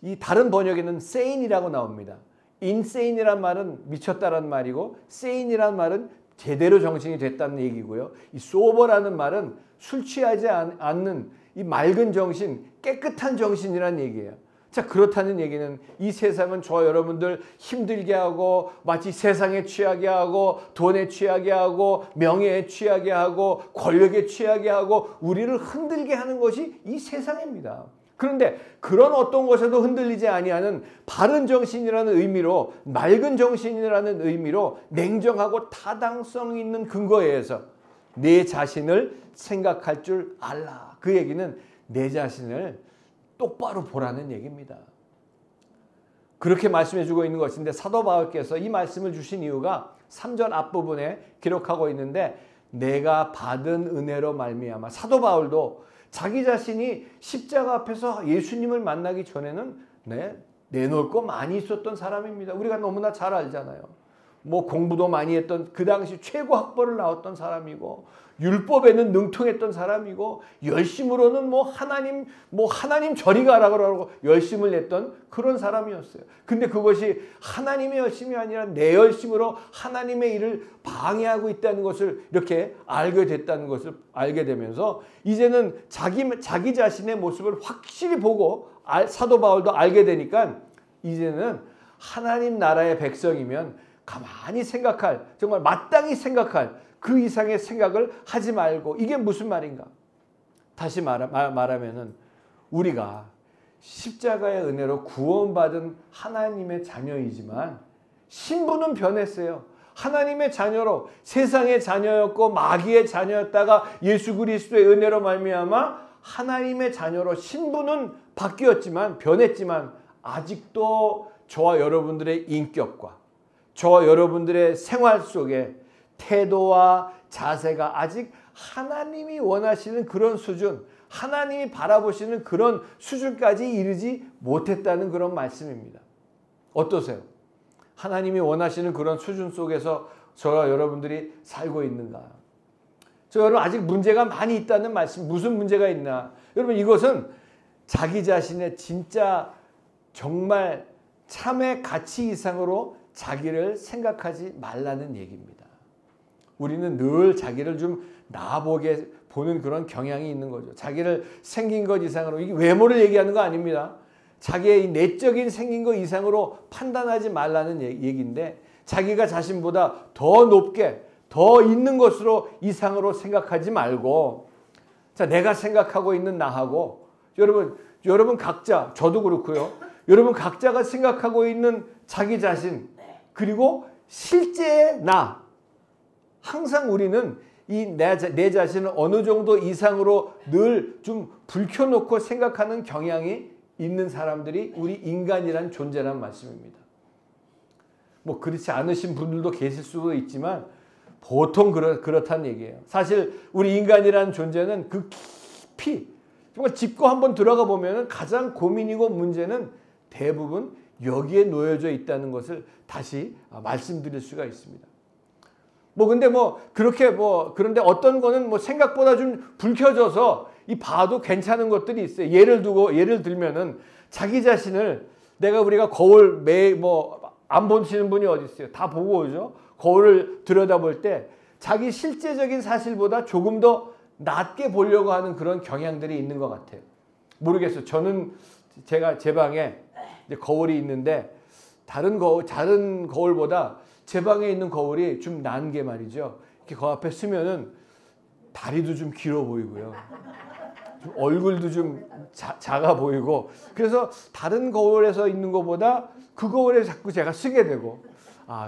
이 다른 번역에는 sane이라고 나옵니다. insane이란 말은 미쳤다라는 말이고, sane이란 말은 제대로 정신이 됐다는 얘기고요. 이 sober라는 말은 술 취하지 않는 이 맑은 정신, 깨끗한 정신이라는 얘기예요. 자, 그렇다는 얘기는 이 세상은 저와 여러분들 힘들게 하고, 마치 세상에 취하게 하고, 돈에 취하게 하고, 명예에 취하게 하고, 권력에 취하게 하고, 우리를 흔들게 하는 것이 이 세상입니다. 그런데 그런 어떤 것에도 흔들리지 아니하는 바른 정신이라는 의미로, 맑은 정신이라는 의미로 냉정하고 타당성 있는 근거에 의해서 내 자신을 생각할 줄 알라. 그 얘기는 내 자신을 똑바로 보라는 얘기입니다. 그렇게 말씀해 주고 있는 것인데, 사도 바울께서 이 말씀을 주신 이유가 3절 앞부분에 기록하고 있는데, 내가 받은 은혜로 말미암아. 사도 바울도 자기 자신이 십자가 앞에서 예수님을 만나기 전에는 내놓을 거 많이 있었던 사람입니다. 우리가 너무나 잘 알잖아요. 뭐 공부도 많이 했던, 그 당시 최고 학벌을 나왔던 사람이고, 율법에는 능통했던 사람이고, 열심으로는 하나님 저리 가라고 그러고 열심을 냈던 그런 사람이었어요. 근데 그것이 하나님의 열심이 아니라 내 열심으로 하나님의 일을 방해하고 있다는 것을 이렇게 알게 됐다는 것을 알게 되면서, 이제는 자기 자신의 모습을 확실히 보고 사도 바울도 알게 되니까 이제는 하나님 나라의 백성이면 가만히 생각할, 정말 마땅히 생각할 그 이상의 생각을 하지 말고, 이게 무슨 말인가? 다시 말하면은 우리가 십자가의 은혜로 구원받은 하나님의 자녀이지만 신분은 변했어요. 하나님의 자녀로, 세상의 자녀였고 마귀의 자녀였다가 예수 그리스도의 은혜로 말미암아 하나님의 자녀로 신분은 바뀌었지만, 변했지만 아직도 저와 여러분들의 인격과 저와 여러분들의 생활 속에 태도와 자세가 아직 하나님이 원하시는 그런 수준, 하나님이 바라보시는 그런 수준까지 이르지 못했다는 그런 말씀입니다. 어떠세요? 하나님이 원하시는 그런 수준 속에서 저와 여러분들이 살고 있는가? 저 여러분 아직 문제가 많이 있다는 말씀. 무슨 문제가 있나? 여러분 이것은 자기 자신의 진짜 정말 참의 가치 이상으로 자기를 생각하지 말라는 얘기입니다. 우리는 늘 자기를 좀 나아보게 보는 그런 경향이 있는 거죠. 자기를 생긴 것 이상으로, 이게 외모를 얘기하는 거 아닙니다. 자기의 내적인 생긴 것 이상으로 판단하지 말라는 얘기인데, 자기가 자신보다 더 높게 더 있는 것으로 이상으로 생각하지 말고, 자, 내가 생각하고 있는 나하고 여러분 각자, 저도 그렇고요. 여러분 각자가 생각하고 있는 자기 자신, 그리고 실제의 나, 항상 우리는 이 내 자신을 어느 정도 이상으로 늘 좀 불켜놓고 생각하는 경향이 있는 사람들이 우리 인간이란 존재란 말씀입니다. 뭐 그렇지 않으신 분들도 계실 수도 있지만 보통 그렇다는 얘기예요. 사실 우리 인간이란 존재는 그 깊이 정말 짚고 한번 들어가 보면 가장 고민이고 문제는 대부분 여기에 놓여져 있다는 것을 다시 말씀드릴 수가 있습니다. 그런데 어떤 거는 생각보다 좀 불켜져서 봐도 괜찮은 것들이 있어요. 예를 들면은 자기 자신을 우리가 거울 안 보시는 분이 어디 있어요? 다 보고 오죠. 거울을 들여다볼 때 자기 실제적인 사실보다 조금 더 낮게 보려고 하는 그런 경향들이 있는 것 같아요. 모르겠어요. 저는 제 방에 거울이 있는데 다른 거울보다 제 방에 있는 거울이 좀 나은 게 말이죠. 이렇게 그 앞에 쓰면은 다리도 좀 길어 보이고요. 좀 얼굴도 좀 작아 보이고, 그래서 다른 거울에서 있는 것보다 그 거울에 자꾸 제가 쓰게 되고,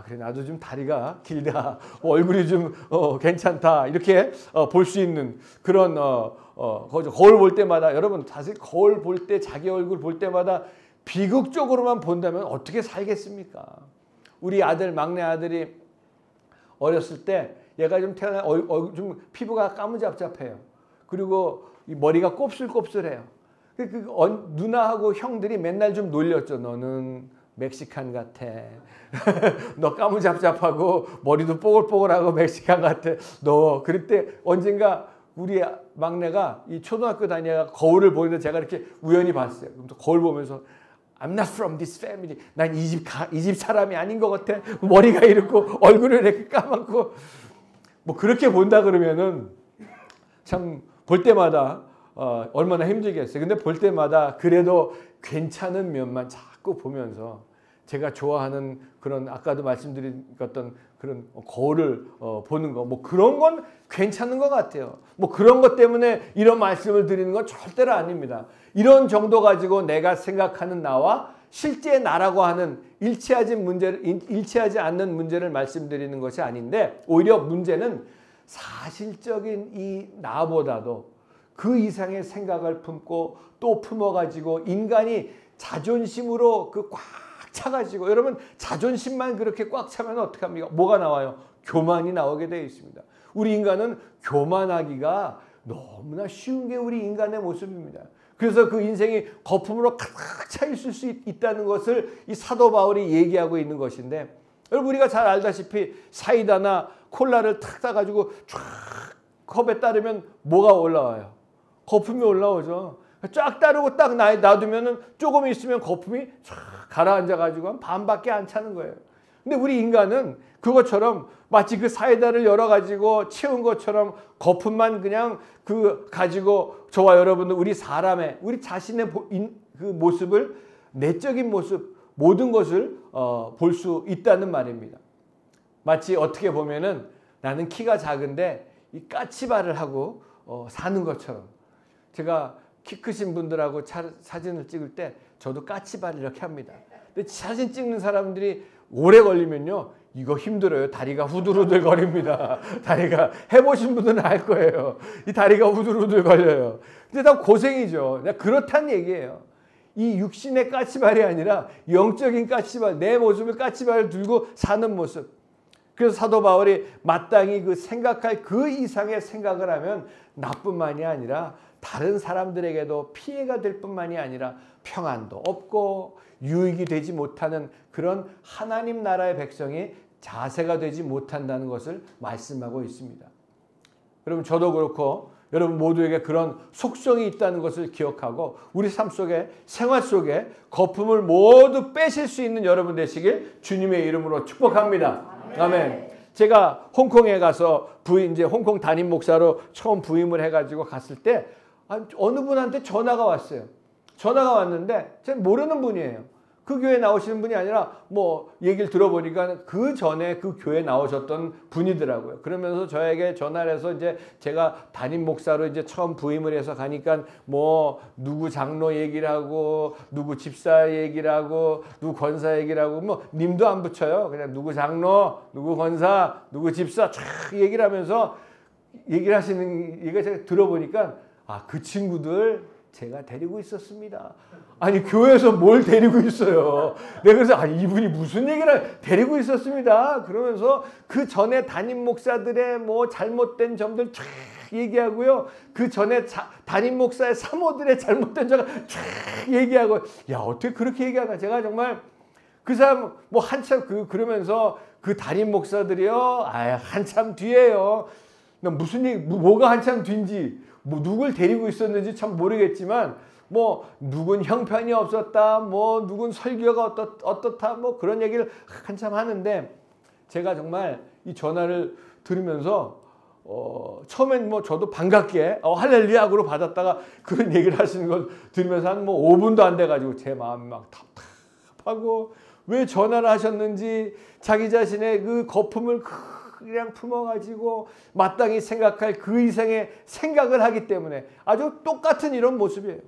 그래 나도 좀 다리가 길다, 얼굴이 좀 괜찮다, 이렇게 볼 수 있는 그런 거울 볼 때마다, 여러분 사실 거울 볼 때 자기 얼굴 볼 때마다 비극적으로만 본다면 어떻게 살겠습니까? 우리 막내 아들이 어렸을 때 얘가 좀 좀 피부가 까무잡잡해요. 그리고 머리가 곱슬곱슬해요. 누나하고 형들이 맨날 좀 놀렸죠. 너는 멕시칸 같아. 너 까무잡잡하고 머리도 뽀글뽀글하고 멕시칸 같아. 너 그럴 때 언젠가 우리 막내가 이 초등학교 다니다가 거울을 보는데 제가 이렇게 우연히 봤어요. 그럼 거울 보면서 I'm not from this family. 난 이 집 사람이 아닌 것 같아. 머리가 이렇고 얼굴이 이렇게 까맣고. 그렇게 본다 그러면은 참 볼 때마다 얼마나 힘들겠어요. 근데 볼 때마다 그래도 괜찮은 면만 자꾸 보면서 제가 좋아하는 그런, 아까도 말씀드린 어떤 그런 거울을 보는 거, 그런 건 괜찮은 것 같아요. 그런 것 때문에 이런 말씀을 드리는 건 절대로 아닙니다. 이런 정도 가지고 내가 생각하는 나와 실제 나라고 하는 일치하지 않는 문제를 말씀드리는 것이 아닌데, 오히려 문제는 사실적인 이 나보다도 그 이상의 생각을 품고 또 품어가지고 인간이 자존심으로 꽉 차가지고, 여러분 자존심만 그렇게 꽉 차면 어떡합니까? 뭐가 나와요? 교만이 나오게 되어 있습니다. 우리 인간은 교만하기가 너무나 쉬운 게 우리 인간의 모습입니다. 그래서 그 인생이 거품으로 가득 차 있을 수 있다는 것을 이 사도 바울이 얘기하고 있는 것인데, 여러분 우리가 잘 알다시피 사이다나 콜라를 탁 따가지고 쫙 컵에 따르면 뭐가 올라와요? 거품이 올라오죠. 쫙 따르고 딱 놔두면은 조금 있으면 거품이 쫙 가라앉아가지고 한 반밖에 안 차는 거예요. 근데 우리 인간은 그것처럼 마치 그 사이다를 열어가지고 채운 것처럼 거품만 그냥 가지고 저와 여러분들 우리 자신의 그 모습을 내적인 모습 모든 것을 볼 수 있다는 말입니다. 마치 어떻게 보면은 나는 키가 작은데 이 까치발을 하고 사는 것처럼 제가 키 크신 분들하고 사진을 찍을 때 저도 까치발 이렇게 합니다. 근데 사진 찍는 사람들이 오래 걸리면요 이거 힘들어요. 다리가 후들후들 거립니다. 다리가 해보신 분들은 알 거예요. 이 다리가 후들후들 걸려요. 근데 다 고생이죠. 그렇다는 얘기예요. 이 육신의 까치발이 아니라 영적인 까치발, 내 모습을 까치발을 들고 사는 모습. 그래서 사도 바울이 마땅히 그 생각할 그 이상의 생각을 하면 나뿐만이 아니라 다른 사람들에게도 피해가 될 뿐만이 아니라 평안도 없고 유익이 되지 못하는 그런 하나님 나라의 백성이 자세가 되지 못한다는 것을 말씀하고 있습니다. 여러분 저도 그렇고 여러분 모두에게 그런 속성이 있다는 것을 기억하고 우리 삶 속에 생활 속에 거품을 모두 빼실 수 있는 여러분 되시길 주님의 이름으로 축복합니다. 아멘. 제가 홍콩에 가서 이제 홍콩 담임 목사로 처음 부임을 해가지고 갔을 때 어느 분한테 전화가 왔어요. 전화가 왔는데 제가 모르는 분이에요. 그 교회 나오시는 분이 아니라 뭐 얘기를 들어보니까 그 전에 그 교회 나오셨던 분이더라고요. 그러면서 저에게 전화를 해서 이제 제가 담임 목사로 이제 처음 부임을 해서 가니까 뭐 누구 장로 얘기를 하고 누구 집사 얘기를 하고 누구 권사 얘기를 하고 뭐 님도 안 붙여요. 그냥 누구 장로, 누구 권사, 누구 집사 쫙 얘기를 하면서 얘기를 하시는 얘기가 제가 들어보니까 그 친구들 제가 데리고 있었습니다. 아니 교회에서 뭘 데리고 있어요. 내가 그래서 이분이 무슨 얘기를 데리고 있었습니다. 그러면서 그 전에 담임 목사들의 뭐 잘못된 점들 쫙 얘기하고요. 그 전에 담임 목사의 사모들의 잘못된 점을 쫙 얘기하고 야 어떻게 그렇게 얘기하나. 제가 정말 그 사람 뭐 한참 그러면서 그 담임 목사들이요 한참 뒤에요. 무슨 얘기 뭐가 한참 뒤인지 뭐 누굴 데리고 있었는지 참 모르겠지만 뭐 누군 형편이 없었다 뭐 누군 설교가 어떻다 뭐 그런 얘기를 한참 하는데 제가 정말 이 전화를 들으면서 처음엔 뭐 저도 반갑게 할렐루야로 받았다가 그런 얘기를 하시는 걸 들으면서 한 뭐 5분도 안 돼가지고 제 마음이 막 답답하고 왜 전화를 하셨는지 자기 자신의 그 거품을 그냥 품어가지고 마땅히 생각할 그 이상의 생각을 하기 때문에 아주 똑같은 이런 모습이에요.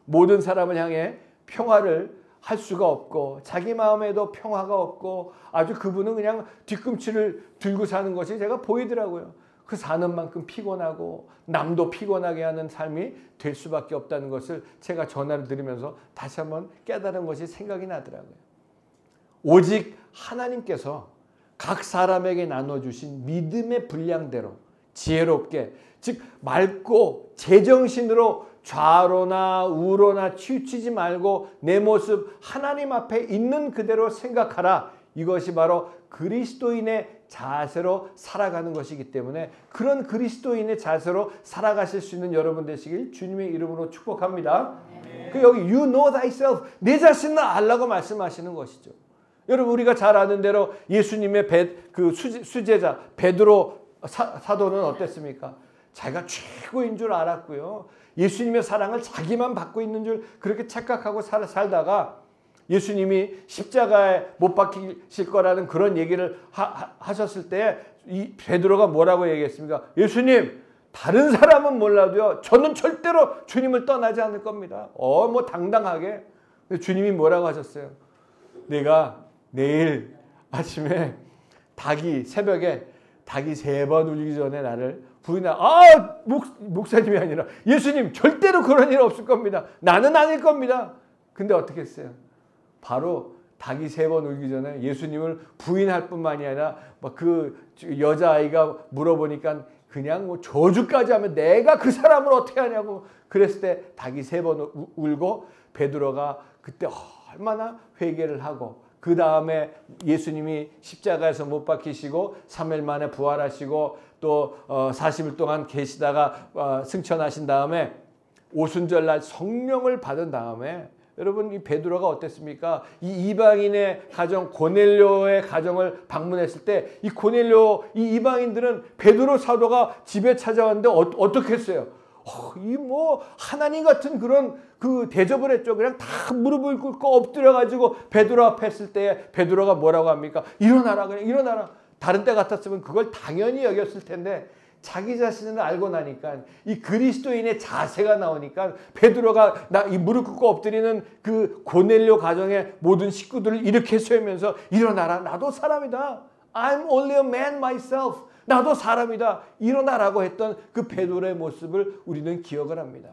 모든 사람을 향해 평화를 할 수가 없고 자기 마음에도 평화가 없고 아주 그분은 그냥 뒤꿈치를 들고 사는 것이 제가 보이더라고요. 그 사는 만큼 피곤하고 남도 피곤하게 하는 삶이 될 수밖에 없다는 것을 제가 전화를 들으면서 다시 한번 깨달은 것이 생각이 나더라고요. 오직 하나님께서 각 사람에게 나눠주신 믿음의 분량대로 지혜롭게 즉 맑고 제정신으로 좌로나 우로나 치우치지 말고 내 모습 하나님 앞에 있는 그대로 생각하라. 이것이 바로 그리스도인의 자세로 살아가는 것이기 때문에 그런 그리스도인의 자세로 살아가실 수 있는 여러분 되시길 주님의 이름으로 축복합니다. 그 여기 you know thyself 내 자신을 알라고 말씀하시는 것이죠. 여러분 우리가 잘 아는 대로 예수님의 그 수제자 베드로 사도는 어땠습니까? 자기가 최고인 줄 알았고요. 예수님의 사랑을 자기만 받고 있는 줄 그렇게 착각하고 살다가 예수님이 십자가에 못 박히실 거라는 그런 얘기를 하셨을 때 이 베드로가 뭐라고 얘기했습니까? 예수님 다른 사람은 몰라도요 저는 절대로 주님을 떠나지 않을 겁니다. 뭐 당당하게. 주님이 뭐라고 하셨어요? 내가 내일 아침에 새벽에 닭이 3번 울기 전에 나를 목사님이 아니라 예수님 절대로 그런 일 없을 겁니다. 나는 아닐 겁니다. 근데 어떻게 했어요? 바로 닭이 3번 울기 전에 예수님을 부인할 뿐만이 아니라 그 여자아이가 물어보니까 그냥 뭐 저주까지 하면 내가 그 사람을 어떻게 하냐고 그랬을 때 닭이 3번 울고 베드로가 그때 얼마나 회개를 하고 그 다음에 예수님이 십자가에서 못 박히시고 3일 만에 부활하시고 또 40일 동안 계시다가 승천하신 다음에 오순절날 성령을 받은 다음에 여러분 이 베드로가 어땠습니까? 이 이방인의 가정 고넬료의 가정을 방문했을 때 이 고넬료 이 이방인들은 베드로 사도가 집에 찾아왔는데 어떻게 했어요? 이 뭐 하나님 같은 그런 그 대접을 했죠. 그냥 다 무릎을 꿇고 엎드려가지고 베드로 앞에 했을 때 베드로가 뭐라고 합니까? 일어나라, 그냥 일어나라. 다른 때 같았으면 그걸 당연히 여겼을 텐데 자기 자신을 알고 나니까 이 그리스도인의 자세가 나오니까 베드로가 이 무릎 꿇고 엎드리는 그 고넬료 가정의 모든 식구들을 이렇게 세우면서 일어나라, 나도 사람이다. I'm only a man myself. 나도 사람이다. 일어나라고 했던 그 베드로의 모습을 우리는 기억을 합니다.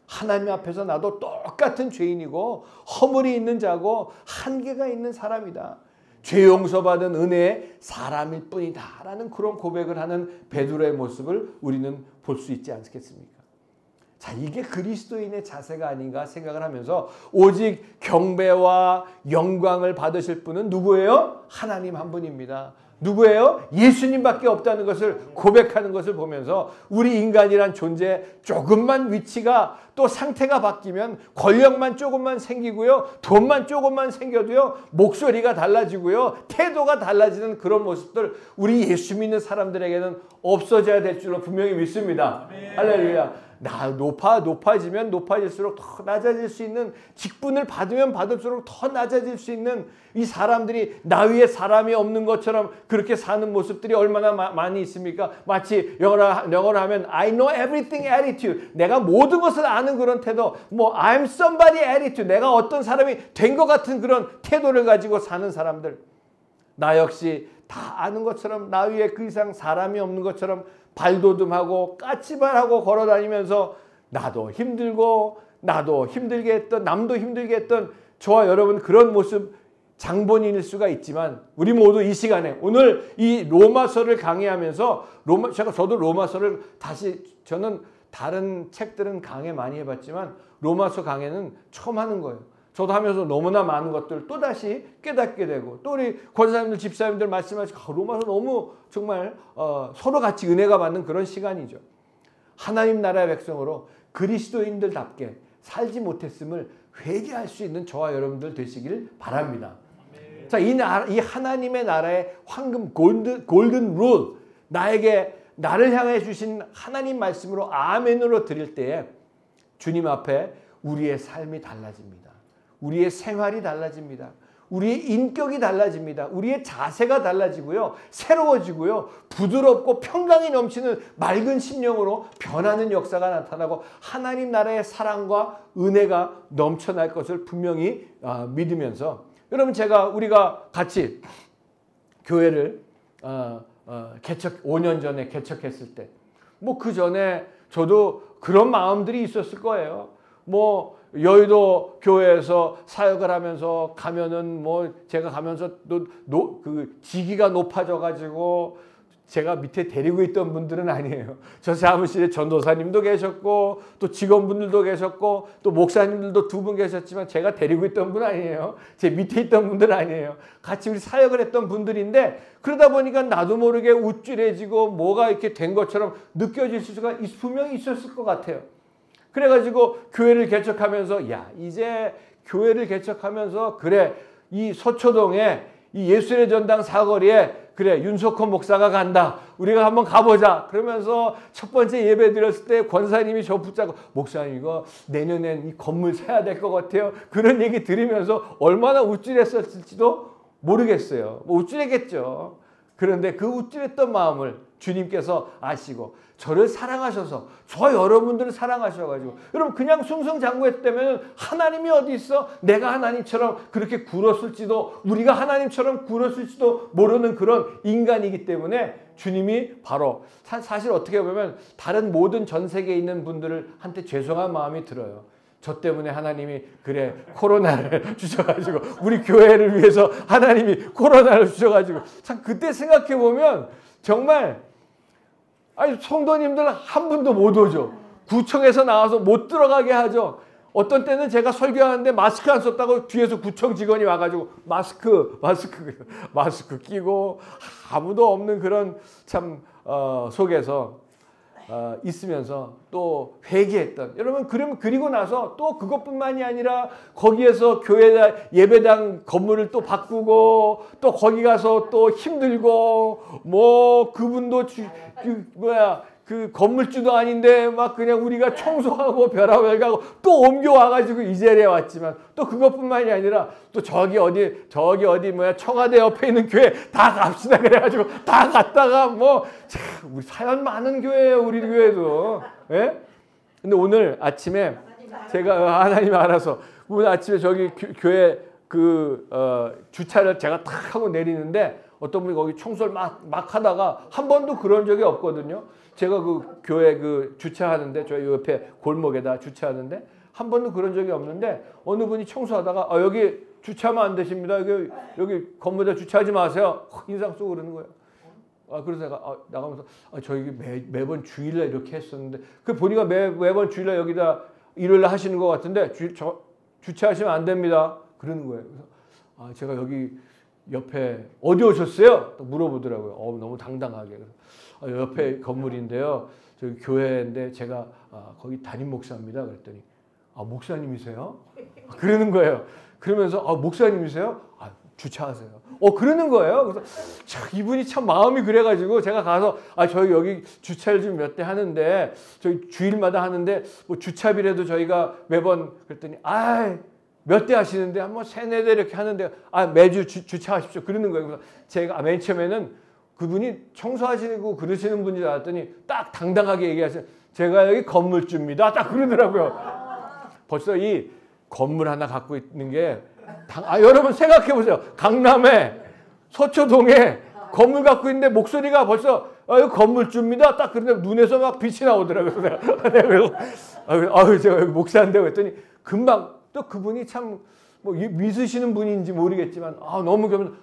하나님 앞에서 나도 똑같은 죄인이고 허물이 있는 자고 한계가 있는 사람이다. 죄 용서받은 은혜의 사람일 뿐이다 라는 그런 고백을 하는 베드로의 모습을 우리는 볼 수 있지 않겠습니까? 자, 이게 그리스도인의 자세가 아닌가 생각을 하면서 오직 경배와 영광을 받으실 분은 누구예요? 하나님 한 분입니다. 누구예요? 예수님밖에 없다는 것을 고백하는 것을 보면서 우리 인간이란 존재 조금만 위치가 또 상태가 바뀌면 권력만 조금만 생기고요. 돈만 조금만 생겨도요. 목소리가 달라지고요. 태도가 달라지는 그런 모습들 우리 예수 믿는 사람들에게는 없어져야 될 줄로 분명히 믿습니다. 할렐루야. 높아지면 높아질수록 더 낮아질 수 있는 직분을 받으면 받을수록 더 낮아질 수 있는 이 사람들이 나 위에 사람이 없는 것처럼 그렇게 사는 모습들이 얼마나 많이 있습니까? 마치 영어로 하면 I know everything attitude. 내가 모든 것을 아는 그런 태도. 뭐 I'm somebody attitude. 내가 어떤 사람이 된 것 같은 그런 태도를 가지고 사는 사람들. 나 역시 다 아는 것처럼 나 위에 그 이상 사람이 없는 것처럼 발돋움하고 까치발하고 걸어다니면서 나도 힘들고 나도 힘들게 했던 남도 힘들게 했던 저와 여러분 그런 모습 장본인일 수가 있지만 우리 모두 이 시간에 오늘 이 로마서를 강의하면서 저도 로마서를 다시 저는 다른 책들은 강의 많이 해봤지만 로마서 강의는 처음 하는 거예요. 저도 하면서 너무나 많은 것들 또다시 깨닫게 되고 또 우리 권사님들 집사님들 말씀하시고 로마서 너무 정말 서로 같이 은혜가 받는 그런 시간이죠. 하나님 나라의 백성으로 그리스도인들답게 살지 못했음을 회개할 수 있는 저와 여러분들 되시길 바랍니다. 자, 이 하나님의 나라의 황금 골든 룰 나를 향해 주신 하나님 말씀으로 아멘으로 드릴 때에 주님 앞에 우리의 삶이 달라집니다. 우리의 생활이 달라집니다. 우리의 인격이 달라집니다. 우리의 자세가 달라지고요. 새로워지고요. 부드럽고 평강이 넘치는 맑은 심령으로 변하는 역사가 나타나고 하나님 나라의 사랑과 은혜가 넘쳐날 것을 분명히 믿으면서 여러분 우리가 같이 교회를 5년 전에 개척했을 때 뭐 그 전에 저도 그런 마음들이 있었을 거예요. 뭐 여의도 교회에서 사역을 하면서 가면은 뭐 제가 가면서 또 그 직위가 높아져 가지고 제가 밑에 데리고 있던 분들은 아니에요. 저 사무실에 전도사님도 계셨고 또 직원분들도 계셨고 또 목사님들도 2분 계셨지만 제가 데리고 있던 분 아니에요. 제 밑에 있던 분들은 아니에요. 같이 우리 사역을 했던 분들인데 그러다 보니까 나도 모르게 우쭐해지고 뭐가 이렇게 된 것처럼 느껴질 수가 분명히 있었을 것 같아요. 그래가지고 교회를 개척하면서 이제 교회를 개척하면서 그래 이 서초동에 이 예수의 전당 사거리에 그래 윤석헌 목사가 간다. 우리가 한번 가보자. 그러면서 첫 번째 예배 드렸을 때 권사님이 저 붙잡고 목사님 이거 내년엔 이 건물 사야 될 것 같아요. 그런 얘기 들으면서 얼마나 우쭐했었을지도 모르겠어요. 뭐 우쭐했겠죠. 그런데 그 우쭐했던 마음을 주님께서 아시고 저를 사랑하셔서 저 여러분들을 사랑하셔가지고 여러분 그냥 숭숭장구했다면 하나님이 어디 있어? 내가 하나님처럼 그렇게 굴었을지도 우리가 하나님처럼 굴었을지도 모르는 그런 인간이기 때문에 주님이 바로 사실 어떻게 보면 다른 모든 전 세계에 있는 분들한테 죄송한 마음이 들어요. 저 때문에 하나님이 그래 코로나를 주셔가지고 우리 교회를 위해서 하나님이 코로나를 주셔가지고 참 그때 생각해보면 정말 아니 성도님들 한 분도 못 오죠. 구청에서 나와서 못 들어가게 하죠. 어떤 때는 제가 설교하는데 마스크 안 썼다고 뒤에서 구청 직원이 와가지고 마스크 끼고 아무도 없는 그런 참 속에서 있으면서 또 회개했던 여러분 그리고 나서 또 그것뿐만이 아니라 거기에서 교회 예배당 건물을 또 바꾸고 또 거기 가서 또 힘들고 뭐 그분도 그 건물주도 아닌데 막 그냥 우리가 청소하고 벼락을 가고 또 옮겨와가지고 이 자리에 왔지만 또 그것뿐만이 아니라 또 저기 어디 뭐야 청와대 옆에 있는 교회 다 갑시다 그래가지고 다 갔다가 뭐 참, 우리 사연 많은 교회예요 우리 교회도. 예? 근데 오늘 아침에 제가 하나님 알아서 오늘 아침에 저기 교회 그 주차를 제가 탁 하고 내리는데 어떤 분이 거기 청소를 막 하다가 한 번도 그런 적이 없거든요. 제가 그 교회 그 주차하는데 저희 옆에 골목에다 주차하는데 한 번도 그런 적이 없는데 어느 분이 청소하다가 여기 주차하면 안 되십니다. 여기 건물에 주차하지 마세요. 인상 쓰고 그러는 거예요. 그래서 제가 나가면서 저희 매번 주일날 이렇게 했었는데 그 보니까 매번 주일날 여기다 일요일날 하시는 것 같은데 주차하시면 안 됩니다. 그러는 거예요. 그래서 제가 여기 옆에 어디 오셨어요? 또 물어보더라고요. 너무 당당하게. 옆에 건물인데요. 저기 교회인데 제가 거기 담임 목사입니다. 그랬더니 목사님이세요? 그러는 거예요. 그러면서 목사님이세요? 주차하세요. 그러는 거예요. 그래서 참 이분이 참 마음이 그래가지고 제가 가서 저희 여기 주차를 좀 몇 대 하는데 저희 주일마다 하는데 뭐 주차비라도 저희가 매번 그랬더니 몇 대 하시는데 한 번 3-4대 이렇게 하는데 매주 주차하십시오. 그러는 거예요. 그래서 제가 맨 처음에는 그분이 청소하시고 그러시는 분인 줄 알았더니 딱 당당하게 얘기하세요. 제가 여기 건물주입니다. 딱 그러더라고요. 벌써 이 건물 하나 갖고 있는 게 여러분 생각해 보세요. 강남에 서초동에 건물 갖고 있는데 목소리가 벌써 여기 건물주입니다. 딱 그런데 눈에서 막 빛이 나오더라고요. 제가 여기 목사인데 그랬더니 금방 또 그분이 참 뭐 믿으시는 분인지 모르겠지만 너무 그러면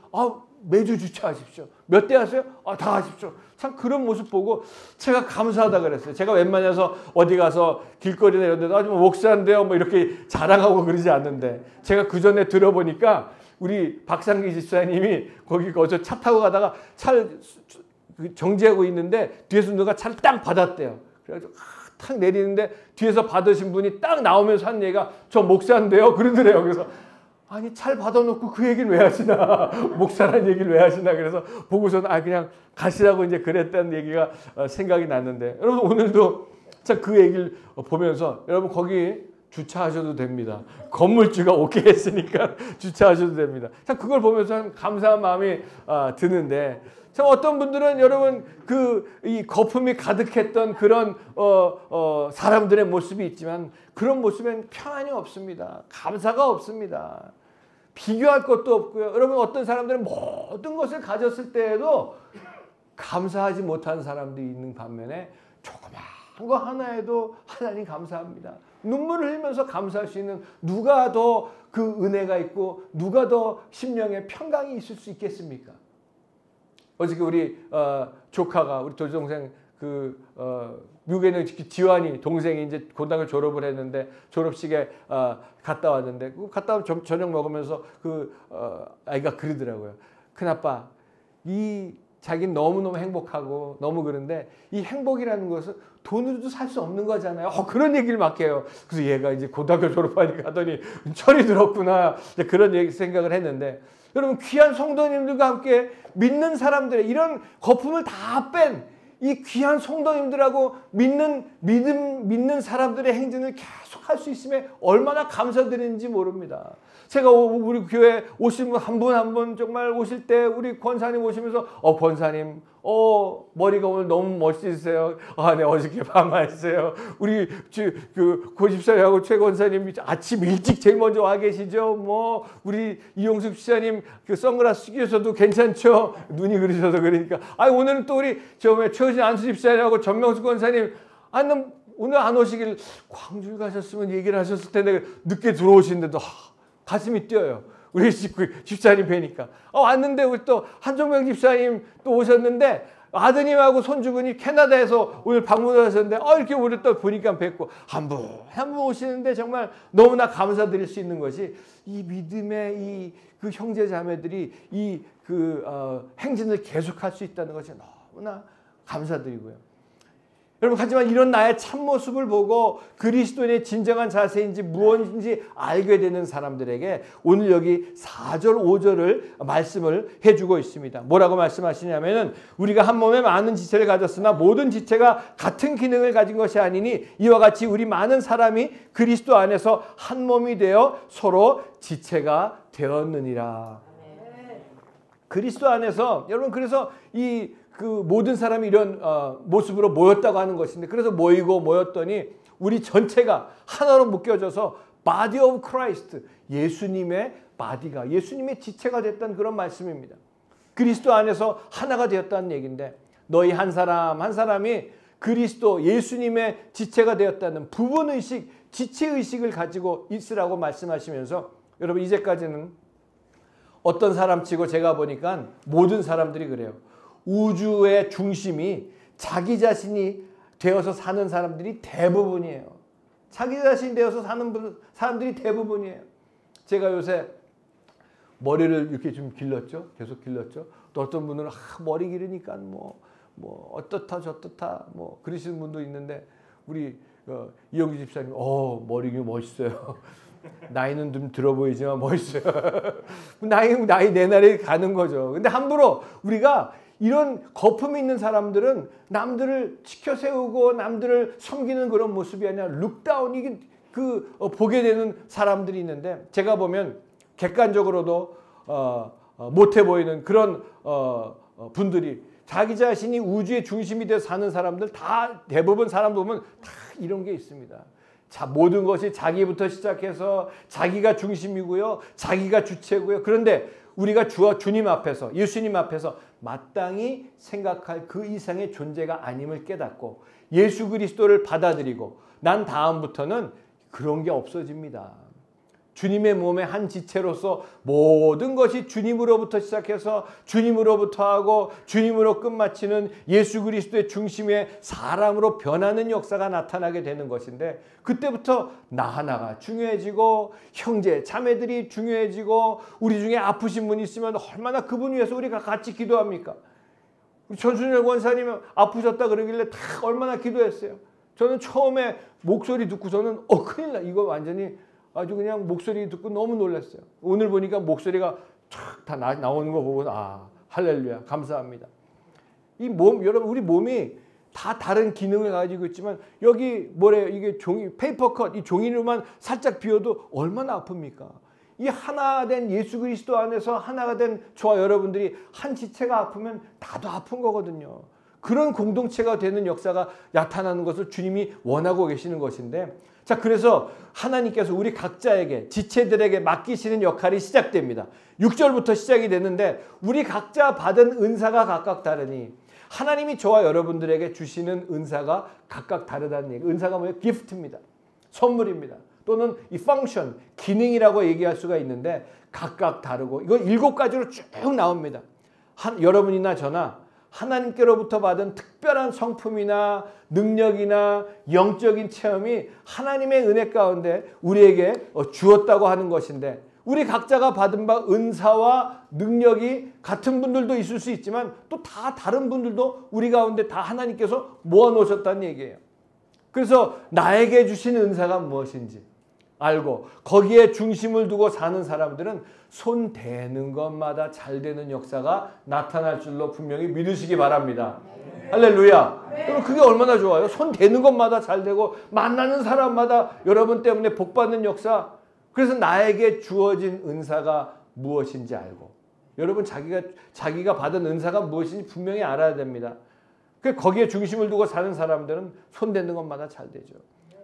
매주 주차하십시오. 몇 대 하세요? 다 하십시오. 참 그런 모습 보고 제가 감사하다 그랬어요. 제가 웬만해서 어디 가서 길거리나 이런 데도 뭐 목사인데요 뭐 이렇게 자랑하고 그러지 않는데 제가 그 전에 들어보니까 우리 박상기 집사님이 거기서 차 타고 가다가 차를 정지하고 있는데 뒤에서 누가 차를 딱 받았대요. 그래가지고 탁 내리는데 뒤에서 받으신 분이 딱 나오면서 한 얘기가 저 목사인데요 그러더래요. 그래서 차를 받아놓고 그 얘기를 왜 하시나 목사라는 얘기를 왜 하시나 그래서 보고서는 그냥 가시라고 이제 그랬다는 얘기가 생각이 났는데 여러분 오늘도 참 그 얘기를 보면서 여러분 거기 주차하셔도 됩니다. 건물주가 오케이 했으니까 주차하셔도 됩니다. 참 그걸 보면서 참 감사한 마음이 드는데 참 어떤 분들은 여러분 이 거품이 가득했던 그런 사람들의 모습이 있지만 그런 모습엔 평안이 없습니다. 감사가 없습니다. 비교할 것도 없고요. 여러분 어떤 사람들은 모든 것을 가졌을 때에도 감사하지 못한 사람들이 있는 반면에 조그마한 거 하나에도 하나님 감사합니다. 눈물을 흘리면서 감사할 수 있는 누가 더 그 은혜가 있고 누가 더 심령에 평강이 있을 수 있겠습니까? 어저께 우리 조카가 우리 조동생 미국에는 지환이 동생이 이제 고등학교 졸업을 했는데 졸업식에 갔다 왔는데 갔다 와서 저녁 먹으면서 아이가 그러더라고요. 큰아빠 자기는 너무너무 행복하고 너무 그런데 이 행복이라는 것은 돈으로도 살 수 없는 거잖아요. 그런 얘기를 막 해요. 그래서 얘가 이제 고등학교 졸업하니까 하더니 철이 들었구나 그런 생각을 했는데 여러분 귀한 성도님들과 함께 믿는 사람들의 이런 거품을 다 뺀 이 귀한 성도님들하고 믿는 사람들의 행진을 계속 할 수 있음에 얼마나 감사드리는지 모릅니다. 제가 우리 교회 오신 분 한 분 한 분 정말 오실 때 우리 권사님 오시면서 권사님 머리가 오늘 너무 멋지세요. 네 어저께 밤하셨어요. 우리 고집사님하고 최 권사님 아침 일찍 제일 먼저 와 계시죠. 뭐 우리 이용숙 집사님 선글라스 끼셔도 괜찮죠. 눈이 그러셔서 그러니까 오늘은 또 우리 최우진 안수 집사님하고 전명숙 권사님 오늘 안 오시길 광주에 가셨으면 얘기를 하셨을 텐데 늦게 들어오시는데도 가슴이 뛰어요. 우리 집사님 뵈니까. 왔는데 우리 또 한종명 집사님 또 오셨는데 아드님하고 손주분이 캐나다에서 오늘 방문하셨는데 이렇게 우리 또 보니까 뵙고 한 분 오시는데 정말 너무나 감사드릴 수 있는 것이 이 믿음의 그 형제 자매들이 행진을 계속할 수 있다는 것이 너무나 감사드리고요. 여러분, 하지만 이런 나의 참모습을 보고 그리스도인의 진정한 자세인지 무엇인지 알게 되는 사람들에게 오늘 여기 4절 5절을 말씀을 해주고 있습니다. 뭐라고 말씀하시냐면은 우리가 한 몸에 많은 지체를 가졌으나 모든 지체가 같은 기능을 가진 것이 아니니 이와 같이 우리 많은 사람이 그리스도 안에서 한 몸이 되어 서로 지체가 되었느니라. 그리스도 안에서 여러분, 그래서 그 모든 사람이 이런 모습으로 모였다고 하는 것인데, 그래서 모였더니 우리 전체가 하나로 묶여져서 body of Christ, 예수님의 바디가, 예수님의 지체가 됐다는 그런 말씀입니다. 그리스도 안에서 하나가 되었다는 얘기인데, 너희 한 사람 한 사람이 그리스도 예수님의 지체가 되었다는 부분의식, 지체의식을 가지고 있으라고 말씀하시면서, 여러분 이제까지는 어떤 사람치고 제가 보니까 모든 사람들이 그래요. 우주의 중심이 자기 자신이 되어서 사는 사람들이 대부분이에요. 자기 자신이 되어서 사는 사람들이 대부분이에요. 제가 요새 머리를 이렇게 좀 길렀죠. 계속 길렀죠. 또 어떤 분은 머리 기르니까 뭐 어떻다 저떻다 그러시는 분도 있는데, 우리 이영규 집사님 머리 멋있어요. 나이는 좀 들어 보이지만 멋있어요. 나이 내 날에 가는 거죠. 근데 함부로 우리가 이런 거품 있는 사람들은 남들을 치켜 세우고 남들을 섬기는 그런 모습이 아니라 룩다운, 이게 보게 되는 사람들이 있는데, 제가 보면 객관적으로도 못해 보이는 그런 분들이, 자기 자신이 우주의 중심이 돼서 사는 사람들, 다 대부분 사람 보면 다 이런 게 있습니다. 자, 모든 것이 자기부터 시작해서 자기가 중심이고요, 자기가 주체고요. 그런데 우리가 주님 앞에서, 예수님 앞에서 마땅히 생각할 그 이상의 존재가 아님을 깨닫고 예수 그리스도를 받아들이고 난 다음부터는 그런 게 없어집니다. 주님의 몸의 한 지체로서 모든 것이 주님으로부터 시작해서 주님으로부터 하고 주님으로 끝마치는 예수 그리스도의 중심의 사람으로 변하는 역사가 나타나게 되는 것인데, 그때부터 나 하나가 중요해지고 형제 자매들이 중요해지고, 우리 중에 아프신 분이 있으면 얼마나 그분 위해서 우리가 같이 기도합니까? 전순열 권사님 아프셨다 그러길래 다 얼마나 기도했어요. 저는 처음에 목소리 듣고서는 큰일 나, 이거 완전히 아주 그냥 목소리 듣고 너무 놀랐어요. 오늘 보니까 목소리가 촥 다 나오는 거 보고 할렐루야, 감사합니다. 이 몸, 여러분 우리 몸이 다 다른 기능을 가지고 있지만, 여기 뭐래요? 이게 페이퍼 컷, 이 종이로만 살짝 비워도 얼마나 아픕니까? 이 하나 된 예수 그리스도 안에서 하나가 된 저와 여러분들이 한 지체가 아프면 나도 아픈 거거든요. 그런 공동체가 되는 역사가 나타나는 것을 주님이 원하고 계시는 것인데, 자, 그래서 하나님께서 우리 각자에게, 지체들에게 맡기시는 역할이 시작됩니다. 6절부터 시작이 되는데, 우리 각자 받은 은사가 각각 다르니 하나님이 저와 여러분들에게 주시는 은사가 각각 다르다는 얘기. 은사가 뭐예요? 기프트입니다. 선물입니다. 또는 이 펑션, 기능이라고 얘기할 수가 있는데 각각 다르고, 이거 7가지로 쭉 나옵니다. 여러분이나 저나 하나님께로부터 받은 특별한 성품이나 능력이나 영적인 체험이 하나님의 은혜 가운데 우리에게 주었다고 하는 것인데, 우리 각자가 받은 바 은사와 능력이 같은 분들도 있을 수 있지만 또 다 다른 분들도 우리 가운데 다 하나님께서 모아놓으셨다는 얘기예요. 그래서 나에게 주신 은사가 무엇인지 알고 거기에 중심을 두고 사는 사람들은 손 대는 것마다 잘 되는 역사가 나타날 줄로 분명히 믿으시기 바랍니다. 할렐루야. 여러분 그게 얼마나 좋아요. 손 대는 것마다 잘 되고 만나는 사람마다 여러분 때문에 복받는 역사. 그래서 나에게 주어진 은사가 무엇인지 알고, 여러분 자기가 받은 은사가 무엇인지 분명히 알아야 됩니다. 거기에 중심을 두고 사는 사람들은 손 대는 것마다 잘 되죠.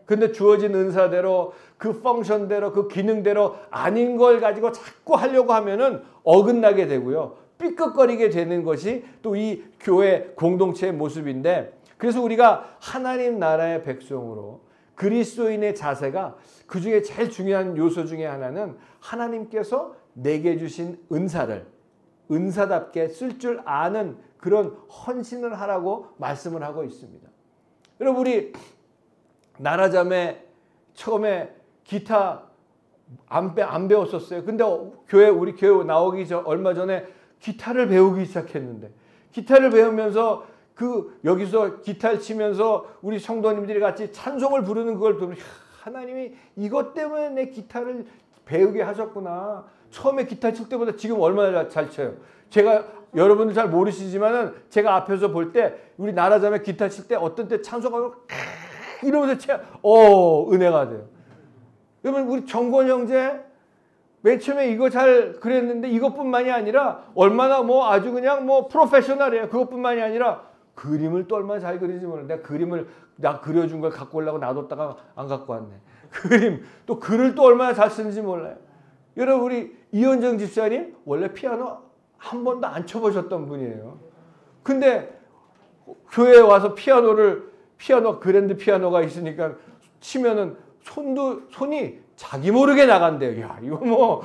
근데 주어진 은사대로, 그 펑션대로, 그 기능대로 아닌 걸 가지고 자꾸 하려고 하면은 어긋나게 되고요. 삐걱거리게 되는 것이 또 이 교회 공동체의 모습인데, 그래서 우리가 하나님 나라의 백성으로 그리스도인의 자세가, 그 중에 제일 중요한 요소 중에 하나는 하나님께서 내게 주신 은사를 은사답게 쓸 줄 아는 그런 헌신을 하라고 말씀을 하고 있습니다. 여러분 우리 나라자매 처음에 기타 안 배웠었어요. 근데 우리 교회 나오기 얼마 전에 기타를 배우기 시작했는데, 기타를 배우면서 그 여기서 기타를 치면서 우리 성도님들이 같이 찬송을 부르는 그걸 보면 하나님이 이것 때문에 내 기타를 배우게 하셨구나. 처음에 기타 칠 때보다 지금 얼마나 잘 쳐요. 제가 여러분들 잘 모르시지만은 제가 앞에서 볼 때 우리 나라자매 기타 칠 때 어떤 때 찬송하면 이러면서 은혜가 돼요. 그러면 우리 정권 형제 맨 처음에 이거 잘 그랬는데 이것뿐만이 아니라 얼마나 뭐 아주 그냥 뭐 프로페셔널이에요. 그것뿐만이 아니라 그림을 또 얼마나 잘 그리지 몰라. 내가 그림을 나 그려준 걸 갖고 오려고 놔뒀다가 안 갖고 왔네. 그림 또 글을 또 얼마나 잘 쓰는지 몰라요. 여러분 우리 이현정 집사님 원래 피아노 한 번도 안 쳐보셨던 분이에요. 근데 교회에 와서 피아노 그랜드 피아노가 있으니까 치면은 손이 자기 모르게 나간대요. 야, 이거 뭐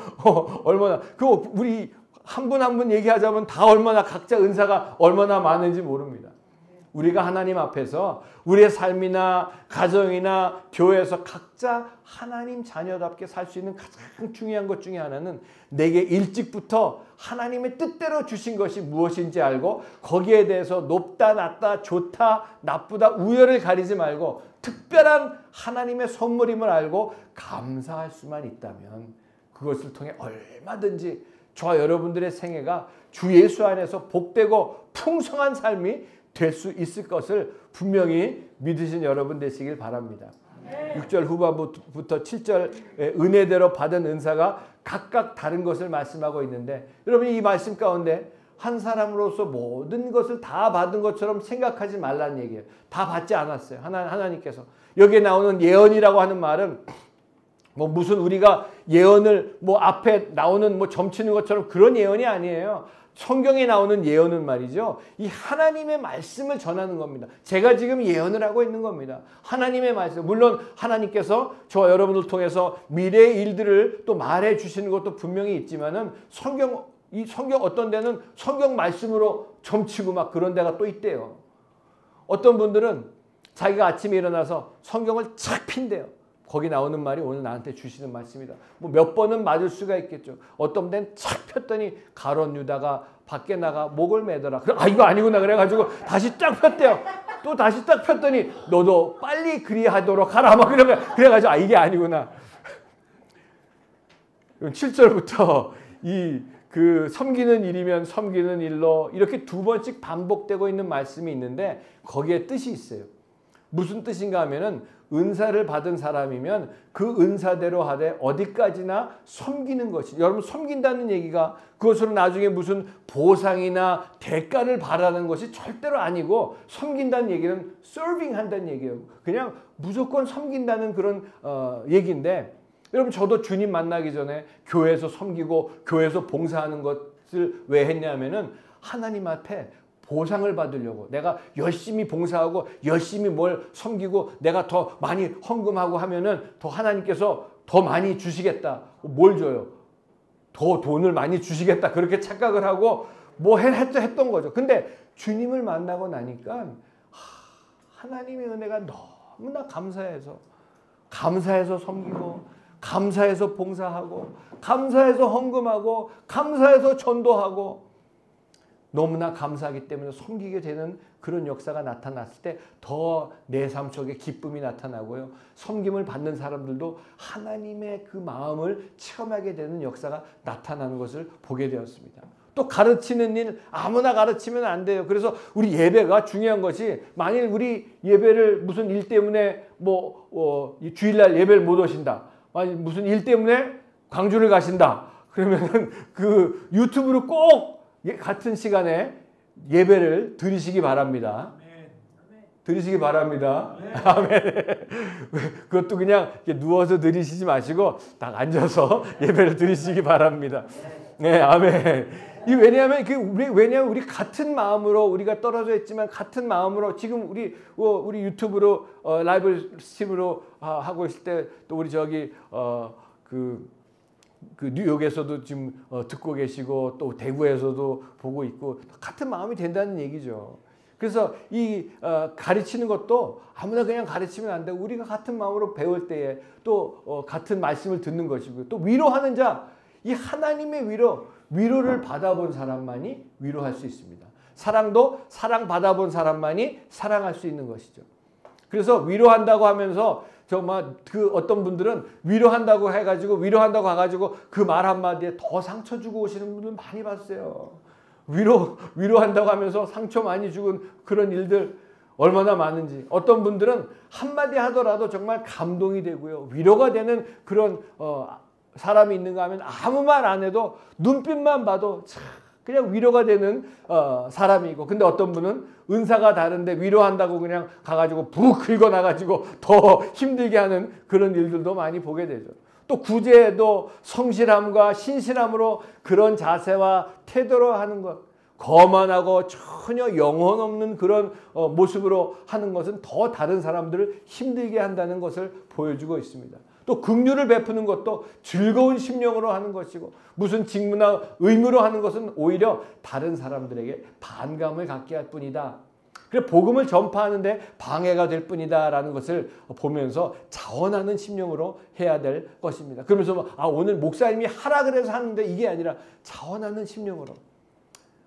얼마나 그거 우리 한 분 한 분 얘기하자면 다 얼마나 각자 은사가 얼마나 많은지 모릅니다. 우리가 하나님 앞에서 우리의 삶이나 가정이나 교회에서 각자 하나님 자녀답게 살 수 있는 가장 중요한 것 중에 하나는 내게 일찍부터 하나님의 뜻대로 주신 것이 무엇인지 알고 거기에 대해서 높다 낮다 좋다 나쁘다 우열을 가리지 말고 특별한 하나님의 선물임을 알고 감사할 수만 있다면 그것을 통해 얼마든지 저와 여러분들의 생애가 주 예수 안에서 복되고 풍성한 삶이 될 수 있을 것을 분명히 믿으신 여러분 되시길 바랍니다. 6절 후반부터 7절 은혜대로 받은 은사가 각각 다른 것을 말씀하고 있는데 여러분이 이 말씀 가운데 한 사람으로서 모든 것을 다 받은 것처럼 생각하지 말라는 얘기예요. 다 받지 않았어요. 하나님께서. 여기에 나오는 예언이라고 하는 말은 뭐 무슨 우리가 예언을 뭐 앞에 나오는 뭐 점치는 것처럼 그런 예언이 아니에요. 성경에 나오는 예언은 말이죠. 이 하나님의 말씀을 전하는 겁니다. 제가 지금 예언을 하고 있는 겁니다. 하나님의 말씀. 물론 하나님께서 저와 여러분을 통해서 미래의 일들을 또 말해 주시는 것도 분명히 있지만은 성경 어떤 데는 성경 말씀으로 점치고 막 그런 데가 또 있대요. 어떤 분들은 자기가 아침에 일어나서 성경을 착 핀대요. 거기 나오는 말이 오늘 나한테 주시는 말씀이다. 뭐 몇 번은 맞을 수가 있겠죠. 어떤 데는 착 폈더니 가롯 유다가 밖에 나가 목을 매더라. 이거 아니구나 그래가지고 다시 딱 폈대요. 또 다시 딱 폈더니 너도 빨리 그리하도록 하라. 막 그래가지고 이게 아니구나. 7절부터 그 섬기는 일이면 섬기는 일로 이렇게 두 번씩 반복되고 있는 말씀이 있는데 거기에 뜻이 있어요. 무슨 뜻인가 하면은 은사를 받은 사람이면 그 은사대로 하되 어디까지나 섬기는 것이 여러분 섬긴다는 얘기가 그것으로 나중에 무슨 보상이나 대가를 바라는 것이 절대로 아니고 섬긴다는 얘기는 serving 한다는 얘기예요. 그냥 무조건 섬긴다는 그런 얘기인데 여러분 저도 주님 만나기 전에 교회에서 섬기고 교회에서 봉사하는 것을 왜 했냐면은 하나님 앞에 보상을 받으려고 내가 열심히 봉사하고 열심히 뭘 섬기고 내가 더 많이 헌금하고 하면은 더 하나님께서 더 많이 주시겠다. 뭘 줘요? 더 돈을 많이 주시겠다. 그렇게 착각을 하고 뭐 했던 거죠. 근데 주님을 만나고 나니까 하나님의 은혜가 너무나 감사해서 섬기고 감사해서 봉사하고 감사해서 헌금하고 감사해서 전도하고 너무나 감사하기 때문에 섬기게 되는 그런 역사가 나타났을 때 더 내 삶 속에 기쁨이 나타나고요. 섬김을 받는 사람들도 하나님의 그 마음을 체험하게 되는 역사가 나타나는 것을 보게 되었습니다. 또 가르치는 일 아무나 가르치면 안 돼요. 그래서 우리 예배가 중요한 것이 만일 우리 예배를 무슨 일 때문에 주일날 예배를 못 오신다. 만일 무슨 일 때문에 광주를 가신다. 그러면은 그 유튜브로 꼭 같은 시간에 예배를 드리시기 바랍니다. 드리시기 바랍니다. 아멘. 그것도 그냥 누워서 드리시지 마시고 딱 앉아서 예배를 드리시기 바랍니다. 네, 아멘. 왜냐하면 우리 같은 마음으로 우리가 떨어져 있지만 같은 마음으로 지금 우리 유튜브로 라이브 스트림으로 하고 있을 때 또 우리 저기 그 뉴욕에서도 지금 듣고 계시고 또 대구에서도 보고 있고 같은 마음이 된다는 얘기죠. 그래서 이 가르치는 것도 아무나 그냥 가르치면 안 되고 우리가 같은 마음으로 배울 때에 또 같은 말씀을 듣는 것이고요. 또 위로하는 자, 이 하나님의 위로를 받아본 사람만이 위로할 수 있습니다. 사랑도 사랑받아본 사람만이 사랑할 수 있는 것이죠. 그래서 위로한다고 하면서 정말 그 어떤 분들은 위로한다고 해가지고 위로한다고 가가지고 그 말 한마디에 더 상처 주고 오시는 분들 많이 봤어요. 위로한다고 하면서 상처 많이 주고 그런 일들 얼마나 많은지. 어떤 분들은 한마디 하더라도 정말 감동이 되고요. 위로가 되는 그런 사람이 있는가 하면 아무 말 안 해도 눈빛만 봐도 참 그냥 위로가 되는 사람이고, 근데 어떤 분은 은사가 다른데 위로한다고 그냥 가가지고 부 긁어나가지고 더 힘들게 하는 그런 일들도 많이 보게 되죠. 또 구제도 성실함과 신실함으로 그런 자세와 태도로 하는 것, 거만하고 전혀 영혼 없는 그런 모습으로 하는 것은 더 다른 사람들을 힘들게 한다는 것을 보여주고 있습니다. 또 긍휼을 베푸는 것도 즐거운 심령으로 하는 것이고, 무슨 직무나 의무로 하는 것은 오히려 다른 사람들에게 반감을 갖게 할 뿐이다. 그래 복음을 전파하는데 방해가 될 뿐이다 라는 것을 보면서 자원하는 심령으로 해야 될 것입니다. 그러면서 오늘 목사님이 하라 그래서 하는데 이게 아니라 자원하는 심령으로,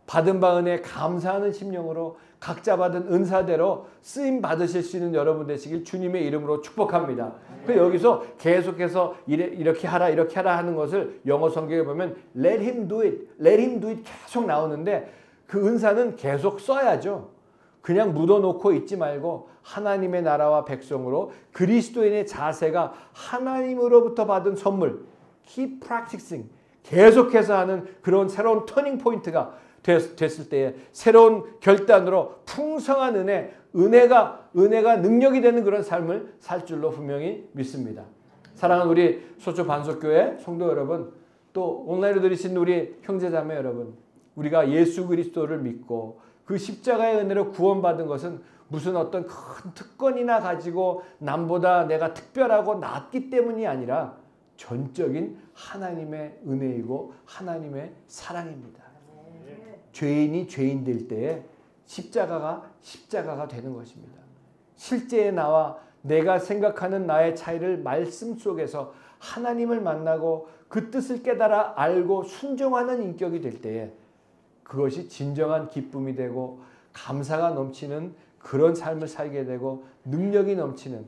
받은 바 은혜에 감사하는 심령으로 각자 받은 은사대로 쓰임 받으실 수 있는 여러분 되시길 주님의 이름으로 축복합니다. 그 여기서 계속해서 이렇게 하라 이렇게 하라 하는 것을 영어 성경에 보면 let him do it, let him do it 계속 나오는데, 그 은사는 계속 써야죠. 그냥 묻어놓고 있지 말고 하나님의 나라와 백성으로 그리스도인의 자세가 하나님으로부터 받은 선물, keep practicing, 계속해서 하는 그런 새로운 터닝 포인트가 됐을 때에 새로운 결단으로 풍성한 은혜가 능력이 되는 그런 삶을 살 줄로 분명히 믿습니다. 사랑하는 우리 소초 반석교회 성도 여러분, 또 온라인으로 들으신 우리 형제자매 여러분, 우리가 예수 그리스도를 믿고 그 십자가의 은혜로 구원받은 것은 무슨 어떤 큰 특권이나 가지고 남보다 내가 특별하고 낫기 때문이 아니라 전적인 하나님의 은혜이고 하나님의 사랑입니다. 죄인이 죄인 될 때에 십자가가 되는 것입니다. 실제의 나와 내가 생각하는 나의 차이를 말씀 속에서 하나님을 만나고 그 뜻을 깨달아 알고 순종하는 인격이 될 때에 그것이 진정한 기쁨이 되고 감사가 넘치는 그런 삶을 살게 되고 능력이 넘치는,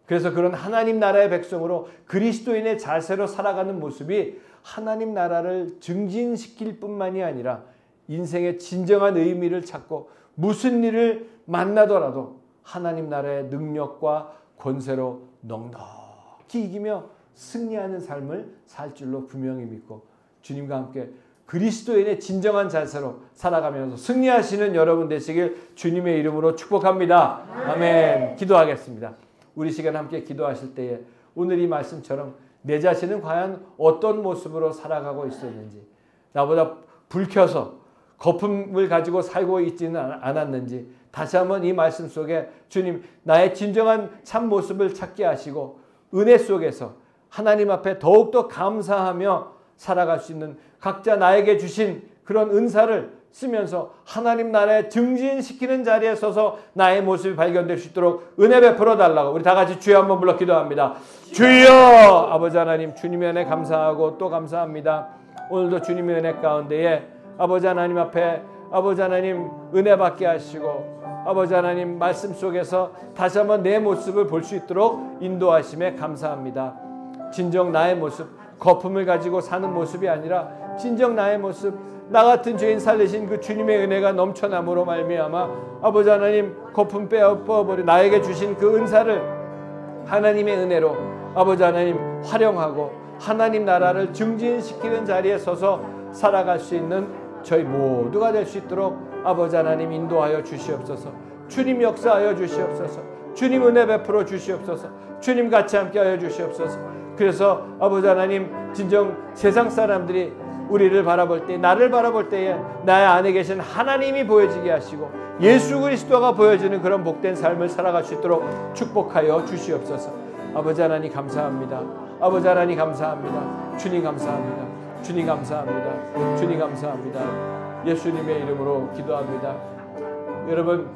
그래서 그런 하나님 나라의 백성으로 그리스도인의 자세로 살아가는 모습이 하나님 나라를 증진시킬 뿐만이 아니라 인생의 진정한 의미를 찾고 무슨 일을 만나더라도 하나님 나라의 능력과 권세로 넉넉히 이기며 승리하는 삶을 살 줄로 분명히 믿고, 주님과 함께 그리스도인의 진정한 자세로 살아가면서 승리하시는 여러분 되시길 주님의 이름으로 축복합니다. 아멘. 기도하겠습니다. 우리 시간 함께 기도하실 때에 오늘 이 말씀처럼 내 자신은 과연 어떤 모습으로 살아가고 있었는지, 나보다 불켜서 거품을 가지고 살고 있지는 않았는지 다시 한번 이 말씀 속에 주님 나의 진정한 참 모습을 찾게 하시고 은혜 속에서 하나님 앞에 더욱더 감사하며 살아갈 수 있는 각자 나에게 주신 그런 은사를 쓰면서 하나님 나라에 증진시키는 자리에 서서 나의 모습이 발견될 수 있도록 은혜 베풀어 달라고 우리 다 같이 주여 한번 불러 기도합니다. 주여! 아버지 하나님, 주님의 은혜 감사하고 또 감사합니다. 오늘도 주님의 은혜 가운데에 아버지 하나님 앞에 아버지 하나님 은혜 받게 하시고 아버지 하나님 말씀 속에서 다시 한번 내 모습을 볼 수 있도록 인도하심에 감사합니다. 진정 나의 모습, 거품을 가지고 사는 모습이 아니라 진정 나의 모습, 나 같은 죄인 살리신 그 주님의 은혜가 넘쳐남으로 말미암아 아버지 하나님 거품 빼어버려 나에게 주신 그 은사를 하나님의 은혜로 아버지 하나님 활용하고 하나님 나라를 증진시키는 자리에 서서 살아갈 수 있는 저희 모두가 될 수 있도록 아버지 하나님 인도하여 주시옵소서. 주님 역사하여 주시옵소서. 주님 은혜 베풀어 주시옵소서. 주님 같이 함께하여 주시옵소서. 그래서 아버지 하나님 진정 세상 사람들이 우리를 바라볼 때, 나를 바라볼 때에 나의 안에 계신 하나님이 보여지게 하시고 예수 그리스도가 보여지는 그런 복된 삶을 살아갈 수 있도록 축복하여 주시옵소서. 아버지 하나님 감사합니다. 아버지 하나님 감사합니다. 주님 감사합니다. 주님 감사합니다. 주님 감사합니다. 예수님의 이름으로 기도합니다. 여러분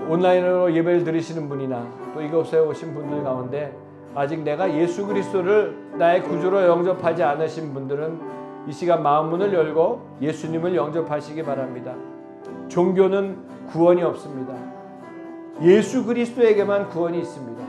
온라인으로 예배를 드리시는 분이나 또 이곳에 오신 분들 가운데 아직 내가 예수 그리스도를 나의 구주로 영접하지 않으신 분들은 이 시간 마음 문을 열고 예수님을 영접하시기 바랍니다. 종교는 구원이 없습니다. 예수 그리스도에게만 구원이 있습니다.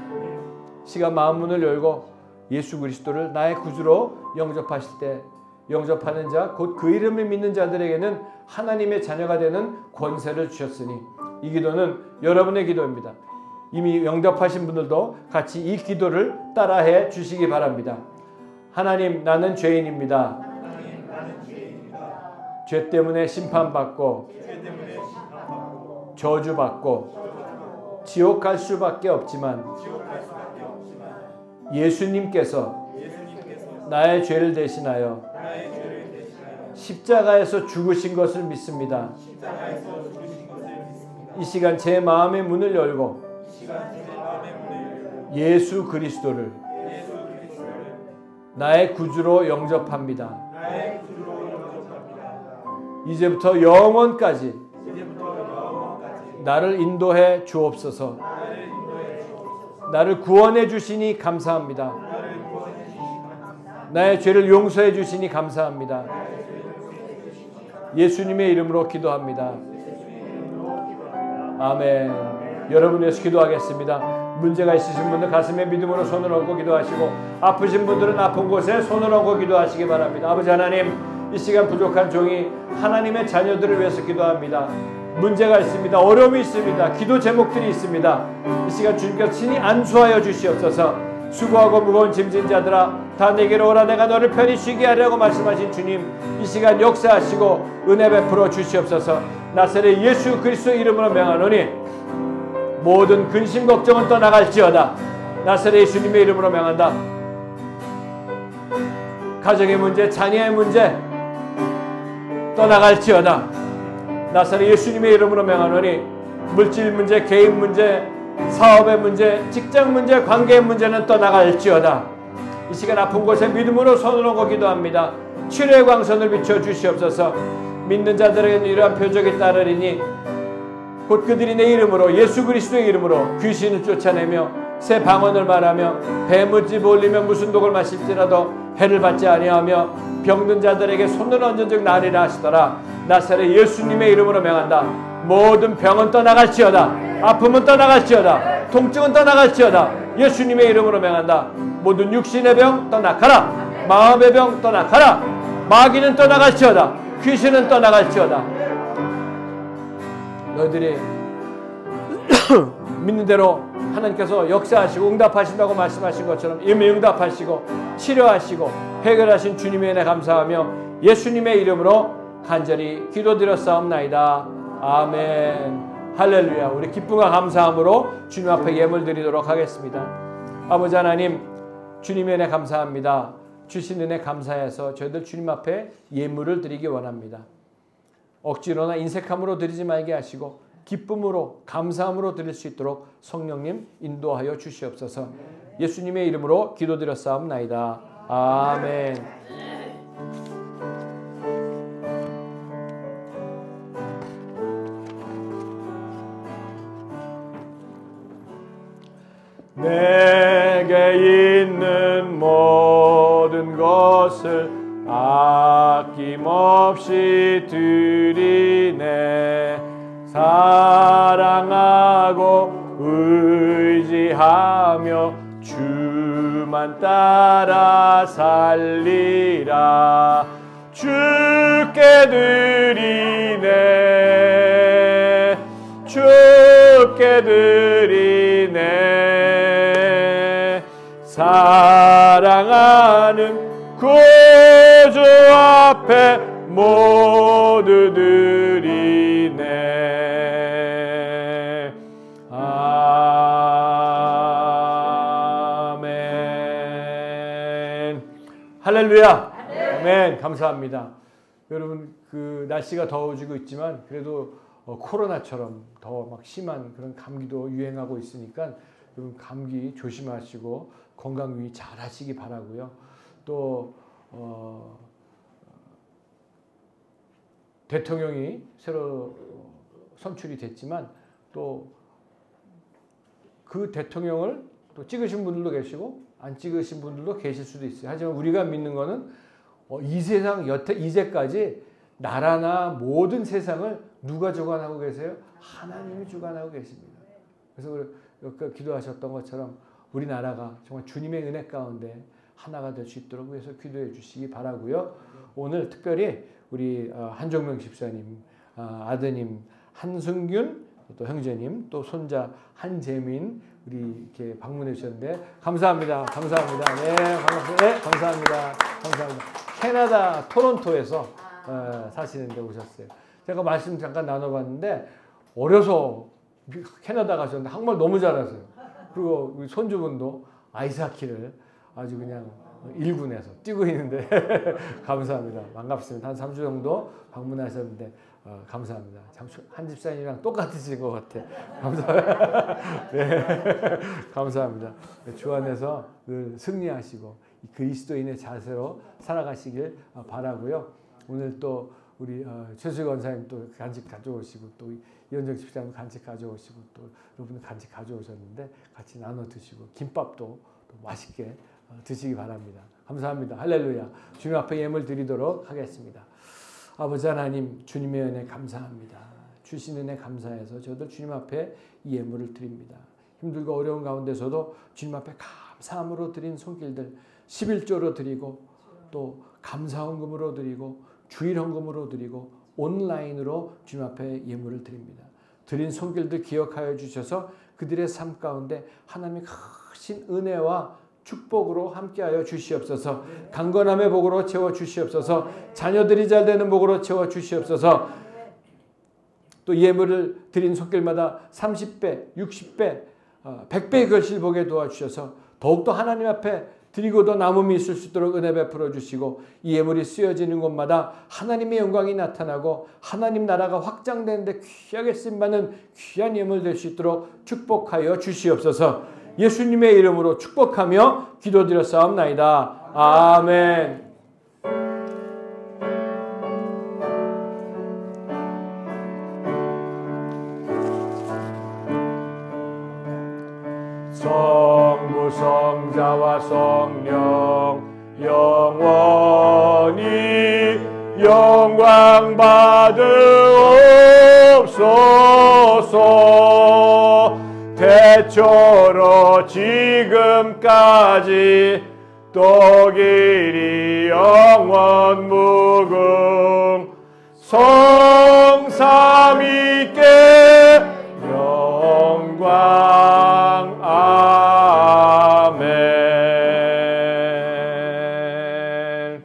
시간 마음 문을 열고 예수 그리스도를 나의 구주로 영접하실 때 영접하는 자 곧 그 이름을 믿는 자들에게는 하나님의 자녀가 되는 권세를 주셨으니 이 기도는 여러분의 기도입니다. 이미 영접하신 분들도 같이 이 기도를 따라해 주시기 바랍니다. 하나님, 나는 죄인입니다. 죄 때문에 심판받고 저주받고 지옥 갈 수밖에 없지만 예수님께서 나의 죄를 대신하여 십자가에서 죽으신 것을 믿습니다. 이 시간 제 마음의 문을 열고 예수 그리스도를 나의 구주로 영접합니다. 이제부터 영원까지 나를 인도해 주옵소서. 나를 구원해 주시니 감사합니다. 나의 죄를 용서해 주시니 감사합니다. 예수님의 이름으로 기도합니다. 아멘. 여러분 위해서 기도하겠습니다. 문제가 있으신 분들 가슴에 믿음으로 손을 얹고 기도하시고 아프신 분들은 아픈 곳에 손을 얹고 기도하시기 바랍니다. 아버지 하나님, 이 시간 부족한 종이 하나님의 자녀들을 위해서 기도합니다. 문제가 있습니다. 어려움이 있습니다. 기도 제목들이 있습니다. 이 시간 주님께서 친히 안수하여 주시옵소서. 수고하고 무거운 짐진 자들아 다 내게로 오라. 내가 너를 편히 쉬게 하려고 말씀하신 주님, 이 시간 역사하시고 은혜 베풀어 주시옵소서. 나사렛 예수 그리스도 이름으로 명하노니 모든 근심 걱정은 떠나갈지어다. 나사렛 예수님의 이름으로 명한다. 가정의 문제, 자녀의 문제 떠나갈지어다. 나사렛 예수님의 이름으로 명하노니 물질 문제, 개인 문제, 사업의 문제, 직장 문제, 관계의 문제는 떠나갈지어다. 이 시간 아픈 곳에 믿음으로 손을 얹고 기도합니다. 치료의 광선을 비춰 주시옵소서. 믿는 자들에게는 이러한 표적이 따르리니 곧 그들이 내 이름으로 예수 그리스도의 이름으로 귀신을 쫓아내며 새 방언을 말하며 뱀무집 올리며 무슨 독을 마실지라도 해를 받지 아니하며 병든 자들에게 손을 얹은 즉 나으리라 하시더라. 나사렛 예수님의 이름으로 명한다. 모든 병은 떠나갈지어다. 아픔은 떠나갈지어다. 통증은 떠나갈지어다. 예수님의 이름으로 명한다. 모든 육신의 병 떠나가라. 마음의 병 떠나가라. 마귀는 떠나갈지어다. 귀신은 떠나갈지어다. 너희들이 믿는 대로 하나님께서 역사하시고 응답하신다고 말씀하신 것처럼 이미 응답하시고 치료하시고 해결하신 주님의 은혜 감사하며 예수님의 이름으로 간절히 기도드렸사옵나이다. 아멘. 할렐루야. 우리 기쁨과 감사함으로 주님 앞에 예물 드리도록 하겠습니다. 아버지 하나님, 주님의 은혜 감사합니다. 주신 은혜 감사해서 저희들 주님 앞에 예물을 드리기 원합니다. 억지로나 인색함으로 드리지 말게 하시고 기쁨으로 감사함으로 드릴 수 있도록 성령님 인도하여 주시옵소서. 예수님의 이름으로 기도드렸사옵나이다. 아멘. 내게 있는 모든 것을 아낌없이 드리네. 사랑하고 의지하며 주만 따라 살리라. 주께 드리네. 주께 드리네. 사랑하는 구주 앞에 모두 드리네. 아멘. 할렐루야. 아멘. 감사합니다. 여러분, 그 날씨가 더워지고 있지만 그래도 코로나처럼 더 막 심한 그런 감기도 유행하고 있으니까 여러분 감기 조심하시고 건강 유의 잘 하시기 바라고요. 또 대통령이 새로 선출이 됐지만 또 그 대통령을 또 찍으신 분들도 계시고 안 찍으신 분들도 계실 수도 있어요. 하지만 우리가 믿는 거는 이 세상 이제까지 나라나 모든 세상을 누가 주관하고 계세요? 하나님이 주관하고 계십니다. 그래서 기도하셨던 것처럼 우리나라가 정말 주님의 은혜 가운데 하나가 될 수 있도록 위해서 기도해 주시기 바라고요. 오늘 특별히 우리 한종명 집사님, 아드님 한승균, 또 형제님, 또 손자 한재민 우리 이렇게 방문해 주셨는데 감사합니다. 감사합니다. 네, 반갑습니다. 네, 감사합니다. 감사합니다. 캐나다 토론토에서 사시는데 오셨어요. 제가 말씀 잠깐 나눠봤는데 어려서 캐나다 가셨는데 한국말 너무 잘하세요. 그리고 우리 손주분도 아이스하키를 아주 그냥 1군에서 뛰고 있는데 감사합니다. 반갑습니다. 한 3주 정도 방문하셨는데 감사합니다. 한 집사님이랑 똑같으신 것 같아. 감사합니다. 네, 감사합니다. 주 안에서 늘 승리하시고 그리스도인의 자세로 살아가시길 바라고요. 오늘 또 우리 최수희 권사님 또 간식 가져오시고 또 이현정 집사님 간식 가져오시고 또 여러분 간식 가져오셨는데 같이 나눠 드시고 김밥도 또 맛있게 드시기 바랍니다. 감사합니다. 할렐루야. 주님 앞에 예물 드리도록 하겠습니다. 아버지 하나님, 주님의 은혜 감사합니다. 주신 은혜 감사해서 저도 주님 앞에 이 예물을 드립니다. 힘들고 어려운 가운데서도 주님 앞에 감사함으로 드린 손길들 11조로 드리고 또 감사헌금으로 드리고 주일헌금으로 드리고 온라인으로 주님 앞에 예물을 드립니다. 드린 손길들 기억하여 주셔서 그들의 삶 가운데 하나님의 크신 은혜와 축복으로 함께하여 주시옵소서. 강건함의 복으로 채워 주시옵소서. 자녀들이 잘 되는 복으로 채워 주시옵소서. 또 예물을 드린 손길마다 30배, 60배, 100배의 결실 보게 도와주셔서 더욱더 하나님 앞에 드리고도 남음이 있을 수 있도록 은혜 베풀어 주시고 이 예물이 쓰여지는 곳마다 하나님의 영광이 나타나고 하나님 나라가 확장되는데 귀하게 쓰임받는 귀한 예물 될 수 있도록 축복하여 주시옵소서. 예수님의 이름으로 축복하며 기도드렸사옵나이다. 아멘. 성부 성자와 성령 영원히 영광 받으옵소서. 대초로 지금까지 또 길이 영원 무궁 성삼위께 영광. 아멘.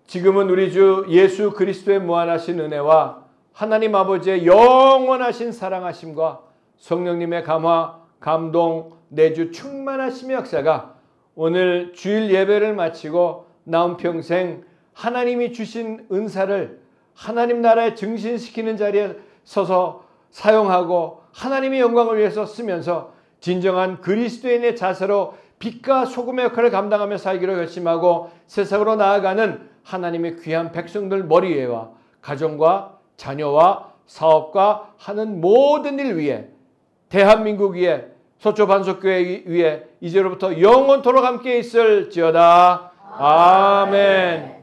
지금은 우리 주 예수 그리스도의 무한하신 은혜와 하나님 아버지의 영원하신 사랑하심과 성령님의 감화, 감동, 내주 충만하심의 역사가 오늘 주일 예배를 마치고 남은 평생 하나님이 주신 은사를 하나님 나라에 증신시키는 자리에 서서 사용하고 하나님의 영광을 위해서 쓰면서 진정한 그리스도인의 자세로 빛과 소금의 역할을 감당하며 살기로 결심하고 세상으로 나아가는 하나님의 귀한 백성들 머리 위에와 가정과 자녀와 사업과 하는 모든 일 위에 대한민국 위에 서초 반석교회 위에 이제로부터 영원토록 함께 있을지어다. 아멘.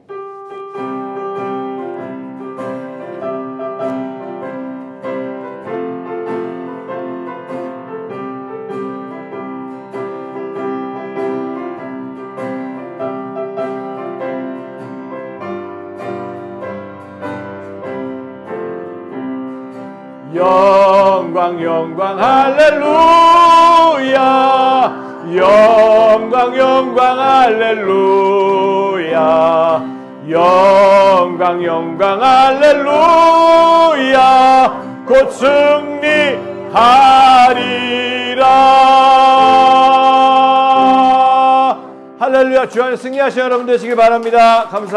영광 영광 할렐루야. 영광 영광 할렐루야. 영광 영광 할렐루야. 곧 승리하리라. 할렐루야. 주 안에 승리하시는 여러분 되시기 바랍니다. 감사합니다.